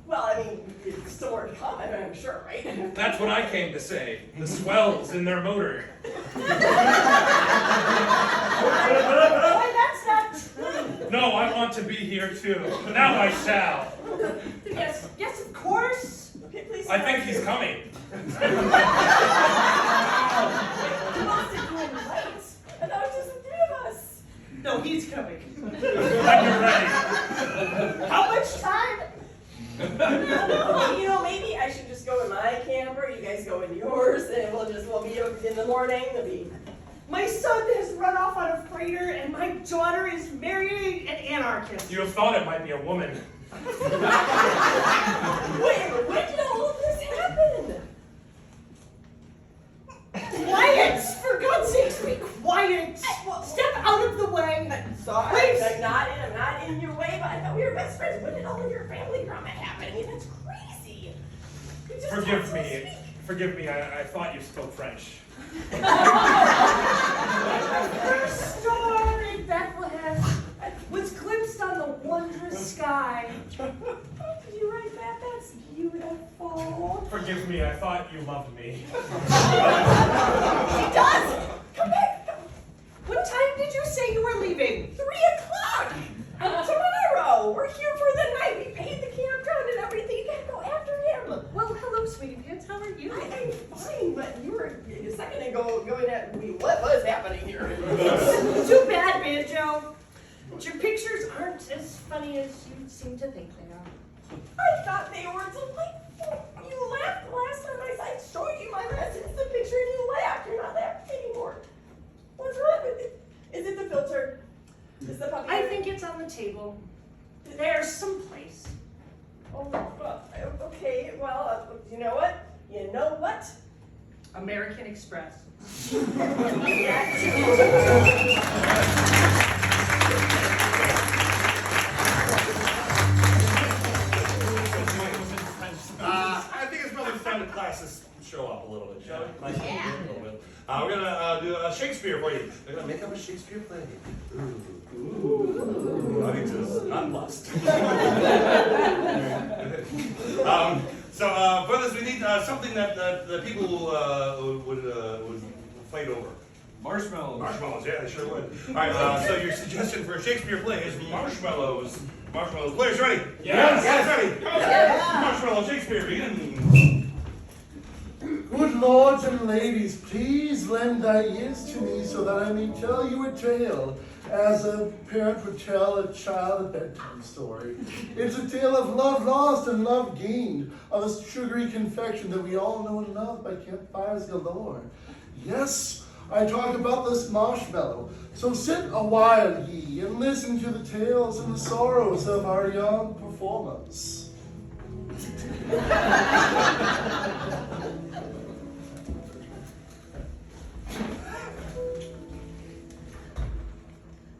Well, I mean, it's still more to come, I'm sure, right? That's what I came to say. The swells in their motor. Why, that's not true. No, I want to be here too. Now I shall. Yes, of course. Okay, please. I think he's coming. You must have been right. And that was just the three of us. No, he's coming. When you're ready. How much time? No, maybe I should just go in my camper, you guys go in yours, and we'll meet up in the morning. My son has run off on a freighter, and my daughter is marrying an anarchist. You have thought it might be a woman. Wait, when did all of this happen? Quiet! For God's sakes, be quiet! Step out of the way! Sorry, Please. I'm not in your way, but I thought we were best friends. When did all of your family drama happen? I mean, that's crazy. You just Forgive talked so me. sweet. Forgive me, I thought you spoke French. First star in Bethlehem was glimpsed on the wondrous sky. Did you write that? That's beautiful. Forgive me, I thought you loved me. She does! Come back! What time did you say you were leaving? 3 o'clock! Tomorrow! We're here for the night. We paid the campground and everything. You gotta go after him. Well, hello, sweetie pants. How are you? I'm fine, but you were a second ago going at me. What was happening here? Too bad, Banjo. But your pictures aren't as funny as you seem to think they are. I thought they were delightful. You laughed the last time I showed you my last instant picture and you laughed. You're not laughing anymore. What's wrong with it? Is it the filter? Is the puppy? I think it's on the table. There's some place. Oh, okay. Well, you know what? American Express. I think it's probably time the classes show up a little bit, shall we? Nice and a little bit. We're gonna do a Shakespeare for you. We're gonna make up a Shakespeare play. Ooh. Audiences nonplussed. So for this, we need something that the people would fight over. Marshmallows. Marshmallows, yeah, they sure would. All right, so your suggestion for a Shakespeare play is marshmallows. Marshmallows. Players ready? Yes. Yes, ready. Go. Yeah. Marshmallow Shakespeare begins. Good lords and ladies, please lend thy ears to me so that I may tell you a tale, as a parent would tell a child a bedtime story. It's a tale of love lost and love gained, of a sugary confection that we all know and love by campfires galore. Yes, I talk about this marshmallow. So sit a while, ye, and listen to the tales and the sorrows of our young performers.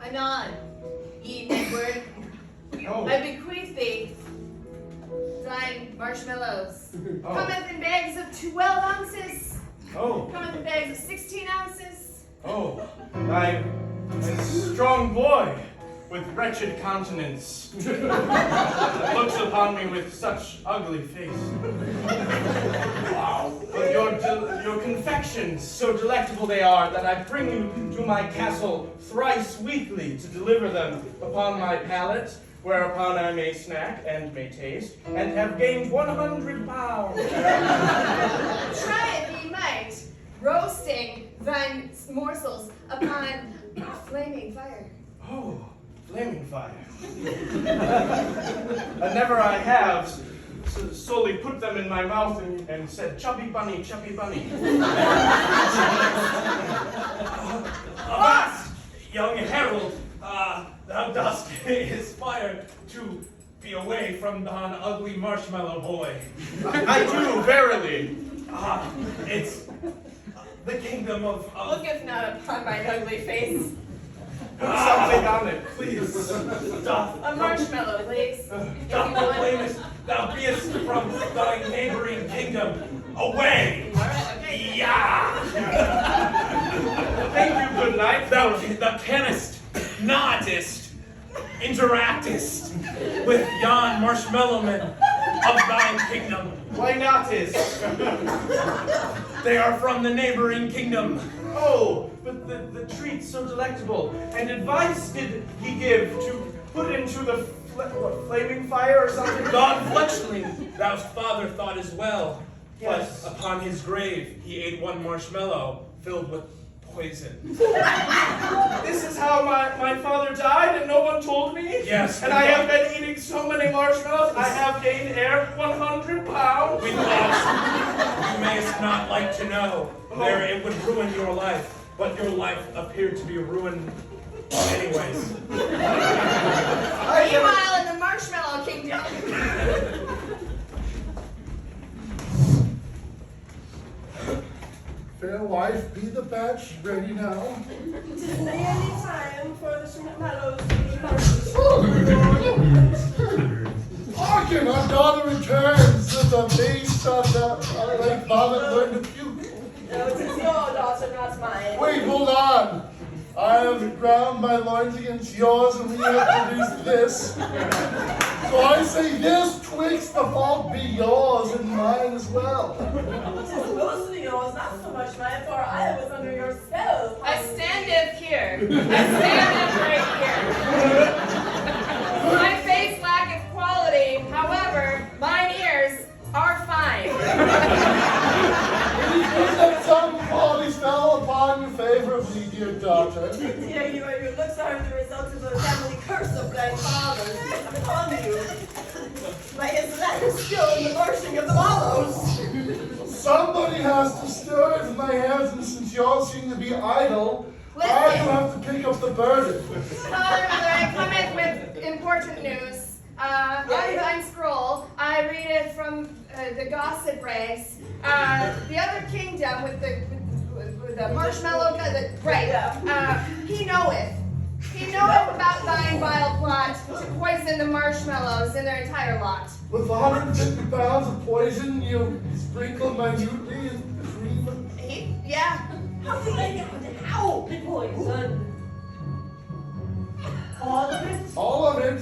Anon, ye Edward, Oh. I bequeath thee thine marshmallows. Oh. Cometh in bags of 12 ounces. Oh. Cometh in bags of 16 ounces. Oh. Thy strong boy with wretched countenance looks upon me with such ugly face. Wow. But your confections, so delectable they are, that I bring you to my castle thrice weekly to deliver them upon my palate, whereupon I may snack and may taste, and have gained 100 pounds. Try it ye might, roasting thine morsels upon flaming fire. Oh, flaming fire. And never I have solely put them in my mouth and said, chubby bunny, chubby bunny. Avast, young herald, thou dost aspire to be away from thine ugly marshmallow boy. I do, verily. It's the kingdom of Looketh not upon mine ugly face. Put something on it, please. doth A marshmallow, please. If you doth want. proclaimest thou beest from thy neighboring kingdom away. All right, okay. Yeah. Thank you, good night. Thou canst, notest, interactest with yon marshmallowmen of thine kingdom. Why not is? They are from the neighboring kingdom. Oh, but the treat so delectable. And advice did he give to put into the flaming fire or something? God Fletchling, thou father thought as well. Yes. But upon his grave he ate one marshmallow filled with poison. This is how my father died and no one told me? Yes. And I have been eating so many marshmallows, I have gained 100 pounds. We thought you mayest not like to know. There it would ruin your life. But your life appeared to be ruined anyways. Meanwhile, in the Marshmallow Kingdom. Fair wife, be the batch ready now. Tis nearly time for the marshmallows to be Hearken, our daughter returns with a face of the like vomit learned to puke. No, it is your daughter, not mine. Wait, hold on. I have ground my loins against yours, and we have produced this. So I say this twixt the fault be yours and mine as well. It is mostly yours, not so much mine, for I was under your spell. I standeth here. I standeth right here. My face lacketh quality, however, mine ears are fine. It is that some qualities fell upon you favorably, dear daughter. Dear you, your looks are the result of the family curse of thy father upon you. By his lack of skill in the marshing of the mallows. Somebody has to stir it in my hands, and since y'all seem to be idle, I Listen. will have to pick up the burden. Father, Mother, I come in with important news. I'm scroll. I read it from the gossip rags. The other kingdom with the marshmallow, he knoweth. He knoweth about thine vile plot to poison the marshmallows in their entire lot. With 150 pounds of poison you sprinkle minutely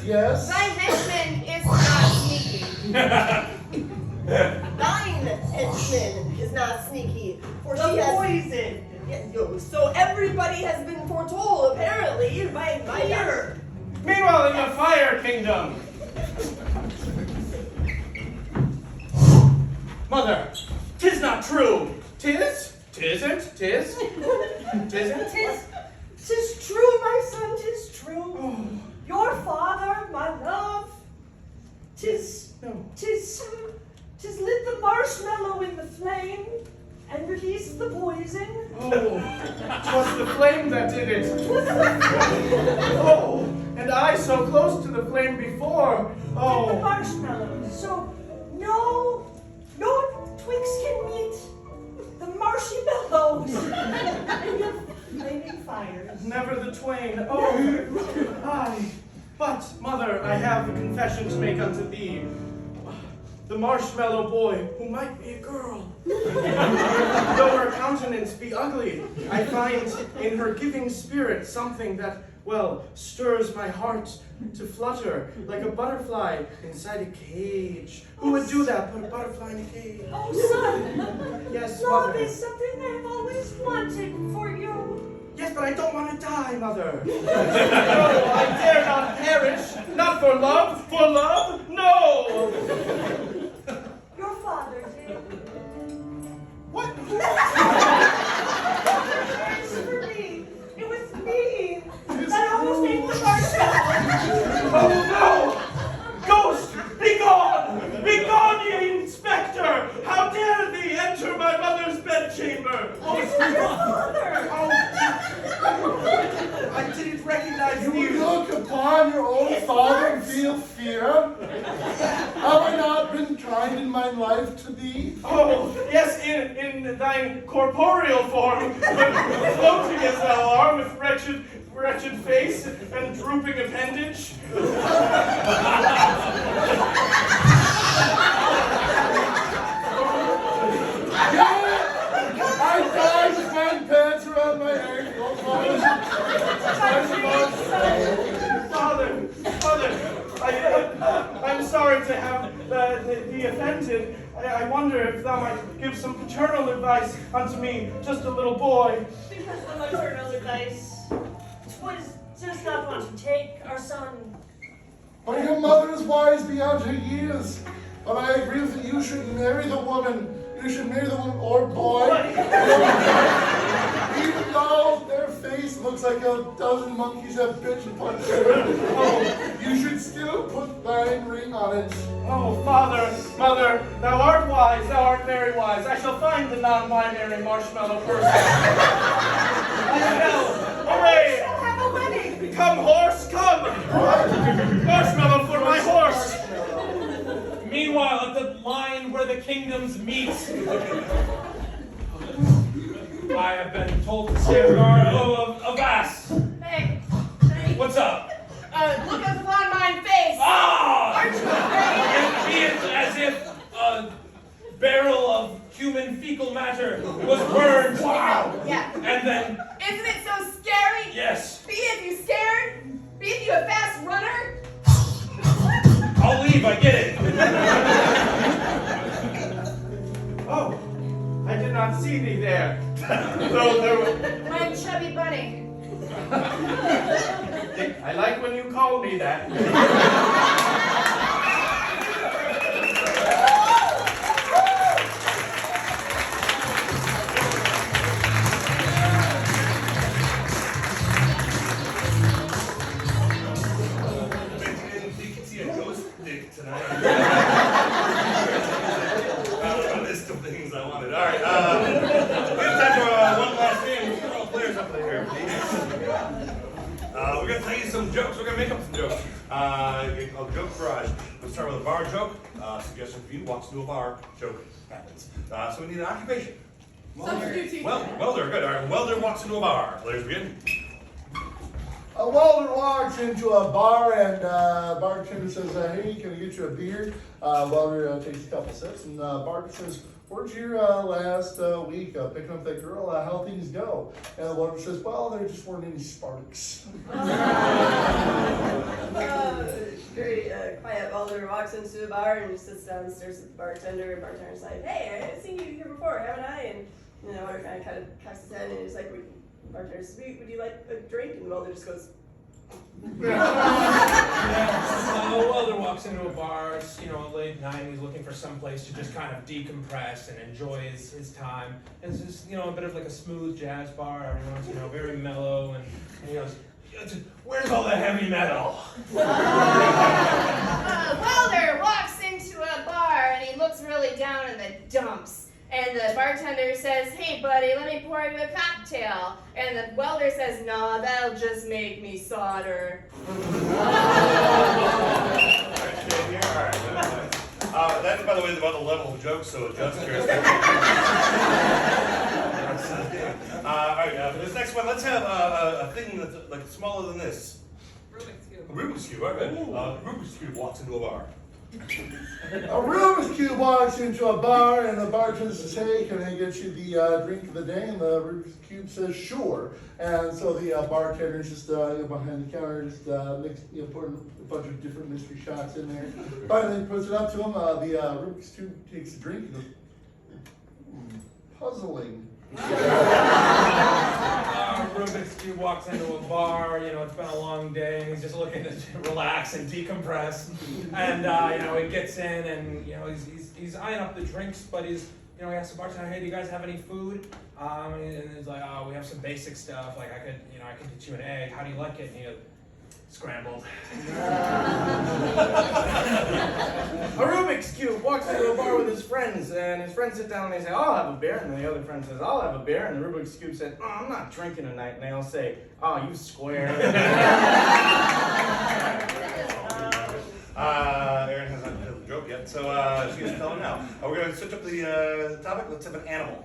Yes? Thy henchman is not sneaky. Thine henchman is not sneaky. For she has poison. So everybody has been foretold, apparently, by fire. Meanwhile, in the Fire Kingdom. Mother, 'tis not true. 'Tis? 'Tisn't? 'Tis? 'Tisn't? Tis true, my son, 'tis true. Your father, my love, tis lit the marshmallow in the flame and released the poison. Oh, 'twas the flame that did it. Oh, and I so close to the flame before. With the Oh, marshmallow. So no twigs can meet the marshmallows and the flaming fires. never the twain. Oh, aye. But, mother, I have a confession to make unto thee. The marshmallow boy, who might be a girl, though her countenance be ugly, I find in her giving spirit something that, well, stirs my heart to flutter like a butterfly inside a cage. Who would do that, put a butterfly in a cage? Oh, son, Yes, love mother. is something I've always wanted for you. Yes, but I don't want to die, mother. No, I dare not perish. Not for love. For love? No. Your father did. What? It's for me. It was me that almost ate the marshmallow. Oh, no! Ghost, be gone! Be gone, ye inspector! How dare thee enter my mother's bedchamber? This is your father. I didn't recognize You you. look upon your own father and feel fear? Have I not been kind in my life to thee? Oh, yes, in thine corporeal form, but floating as thou art, with wretched face and drooping appendage. I died with my pants around my ankles. Father, I'm sorry to have thee offended. I wonder if thou might give some paternal advice unto me, just a little boy. Because the maternal advice was just not want to take our son. But your mother is wise beyond her years. But I agree with you. You should marry the woman. You should marry the woman or boy. Even though their face looks like a dozen monkeys have bitch punched her. You should still put thine ring on it. Oh, father, mother, thou art wise, thou art very wise. I shall find the non-binary marshmallow person. I shall. Hooray! We'll have a wedding. Come, horse, come! Marshmallow for my horse! Meanwhile, at the line where the kingdoms meet, I have been told to stand guard. Oh, Avast! Hey, What's up? look upon my face. Ah! Aren't you afraid? Be it as if a barrel of human fecal matter was burned. Wow! Yeah. And then, Isn't it so scary? yes, Be it you scared? Be it you a fast runner? I'll leave, I get it. Oh, I did not see thee there. Though there were... My chubby bunny. I like when you call me that. You can see a ghost dick tonight. A list of things I wanted. All right. We have time for one last game. Let's get all the players up there, please. We're gonna tell you some jokes. We're gonna make up some jokes. Called Joke Garage. We'll start with a bar joke. Suggestion for you: walks into a bar. Joke happens. So we need an occupation. Substitute teacher. Well, welder. Good. All right. Welder walks into a bar. Players begin. A welder walks into a bar and bartender says, hey, can I get you a beer? Welder takes a couple sips and bartender says, where'd your last week picking up that girl? How things go? And the waiter says, well, there just weren't any sparks. Very quiet welder walks into the bar and just sits down and stares at the bartender. And bartender's like, hey, I haven't seen you here before, haven't I? And the welder kind of cocks his head and he's like, bartender says, would you like a drink? And the welder just goes, The welder walks into a bar, it's, late night, and he's looking for some place to just kind of decompress and enjoy his time. And it's just, a bit of like a smooth jazz bar, everyone's, very mellow, and he goes, where's all the heavy metal? Welder walks into a bar and he looks really down in the dumps. And the bartender says, hey buddy, let me pour you a cocktail. And the welder says, nah, that'll just make me solder. That, by the way, is about the level of jokes, so adjust yours. For this next one, let's have a thing that's like smaller than this. Rubik's Cube. A Rubik's Cube, all right. Rubik's Cube walks into a bar. A Rubik's Cube walks into a bar and the bartender says, hey, can I get you the drink of the day? And the Rubik's Cube says, sure. And so the bartender is just behind the counter, just pouring a bunch of different mystery shots in there. Finally puts it up to him. The Rubik's Cube takes a drink and goes, puzzling. Rubik's Cube walks into a bar, it's been a long day, and he's just looking to relax and decompress. And, he gets in and, he's eyeing up the drinks, but he asks the bartender, hey, do you guys have any food? And he's like, oh, we have some basic stuff, like I could get you an egg, how do you like it? And he goes, scrambled. A Rubik's Cube walks into a bar with his friends, and his friends sit down and they say, I'll have a beer, and then the other friend says, I'll have a beer, and the Rubik's Cube says, oh, I'm not drinking tonight, and they all say, oh, you square. Erin has not told the joke yet, so she's telling now. We're going to switch up the topic. Let's have an animal.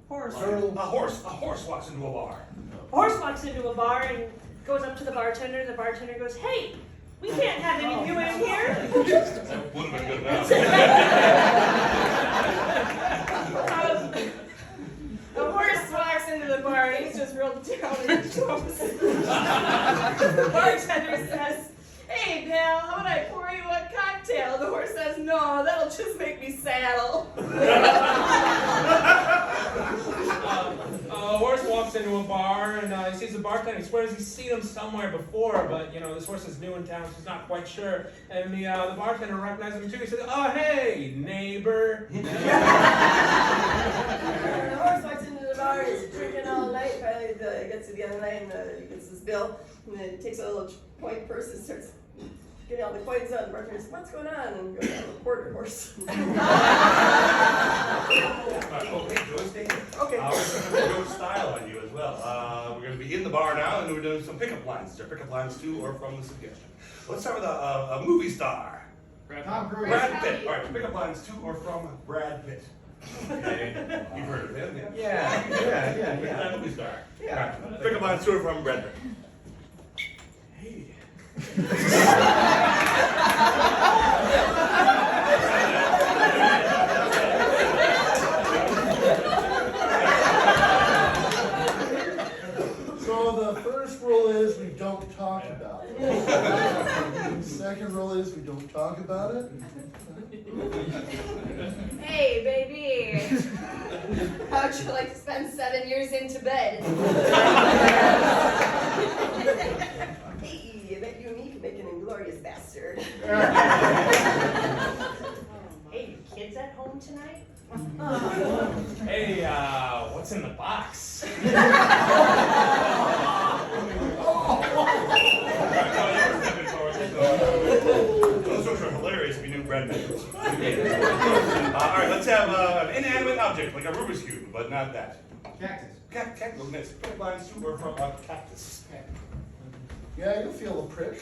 Horse. A horse walks into a bar. Horse walks into a bar and goes up to the bartender. The bartender goes, hey, we can't have any of you in here. That would have been good enough. A horse walks into the bar and he's just real down in the dumps. The bartender says, hey pal, how about I pour you a cocktail? The horse says, no, that'll just make me saddle. A horse walks into a bar and he sees the bartender. He swears he's seen him somewhere before, but this horse is new in town, so he's not quite sure. And the bartender recognizes him too. He says, "Oh hey, neighbor." The horse walks into the bar, he's drinking all night, finally gets to the end of the night and he gets his bill, and then takes a little coin purse and starts getting all the coins out, and the bartender says, what's going on? And goes down the quarter horse. Okay, we're going to go style on you as well. We're going to be in the bar now, and we're doing some pickup lines. They're pickup lines to or from the suggestion. Let's start with a movie star. Tom Cruise. Brad Pitt. All right, pickup lines to or from Brad Pitt. Okay, you've heard of him, Yeah. Brad movie star. Yeah. All right, pickup lines to or from Brad Pitt. Hey. So the first rule is we don't talk about it. The second rule is we don't talk about it. Hey baby, how'd you like to spend 7 years in Tibet? Hey, I bet you and me can make an inglorious bastard. Hey, you kids at home tonight? Hey, what's in the box? Those jokes are hilarious if you knew Brad Pitt. All right, let's have an inanimate object, like a Rubik's Cube, but not that. Cactus. Cactus. Next, pickup lines to or from a cactus. Yeah, you'll feel a prick.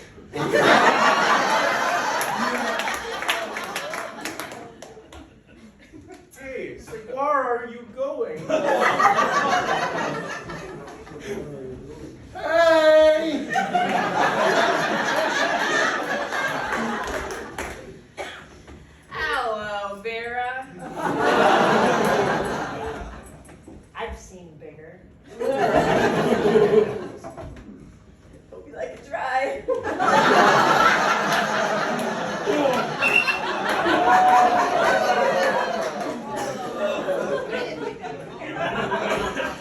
Hey, it's like, where are you going? Hey! Hello, Vera. seen bigger. Hope you like it dry.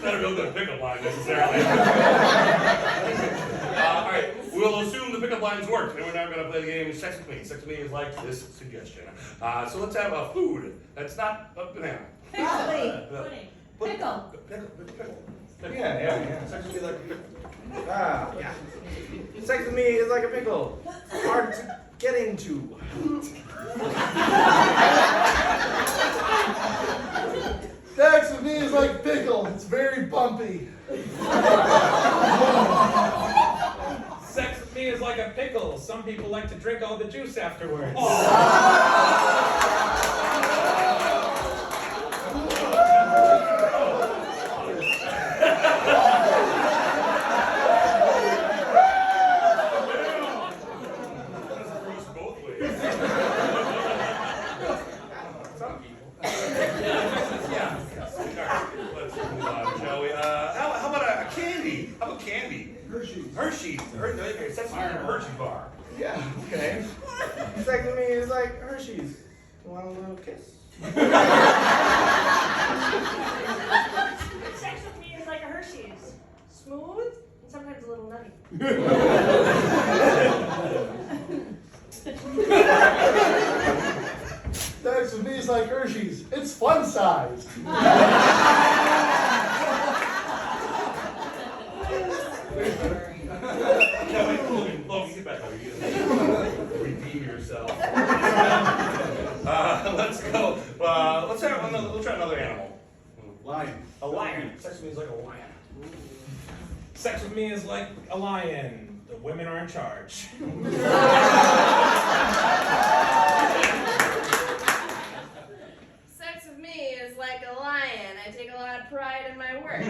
Not a real good pickup line necessarily. All right, we'll assume the pickup lines worked, and we're now going to play the game Sex with Me. Sex with Me is like this suggestion. So let's have a food that's not a banana. Pudding. Pickle. Pickle. Yeah. Sex with me is like a pickle. Yeah. Sex with me is like a pickle. Hard to get into. Sex with me is like pickle. It's very bumpy. Sex with me is like a pickle. Some people like to drink all the juice afterwards. Hershey's bar. Yeah, okay. Sex with me is like Hershey's. You want a little kiss? Sex with me is like a Hershey's. Smooth and sometimes a little nutty. Sex with me is like Hershey's. It's fun sized. Logan, get back over here. Redeem yourself. Let's go. We'll try another animal. Lion. A lion. Sex with me is like a lion. Sex with me is like a lion. The women are in charge. Sex with me is like a lion. I take a lot of pride in my work.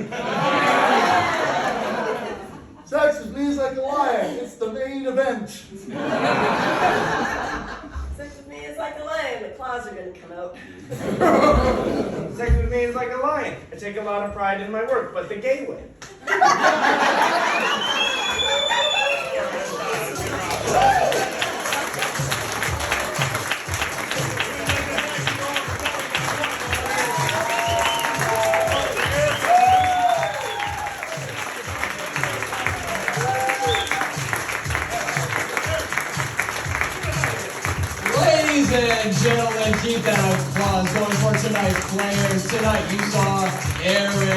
Sex with me is like a lion. It's the main event. Sex with me is like a lion. The claws are gonna come out. Sex with me is like a lion. I take a lot of pride in my work, but the gay way. Ladies and gentlemen, keep that applause going for tonight's players. Tonight you saw Eric.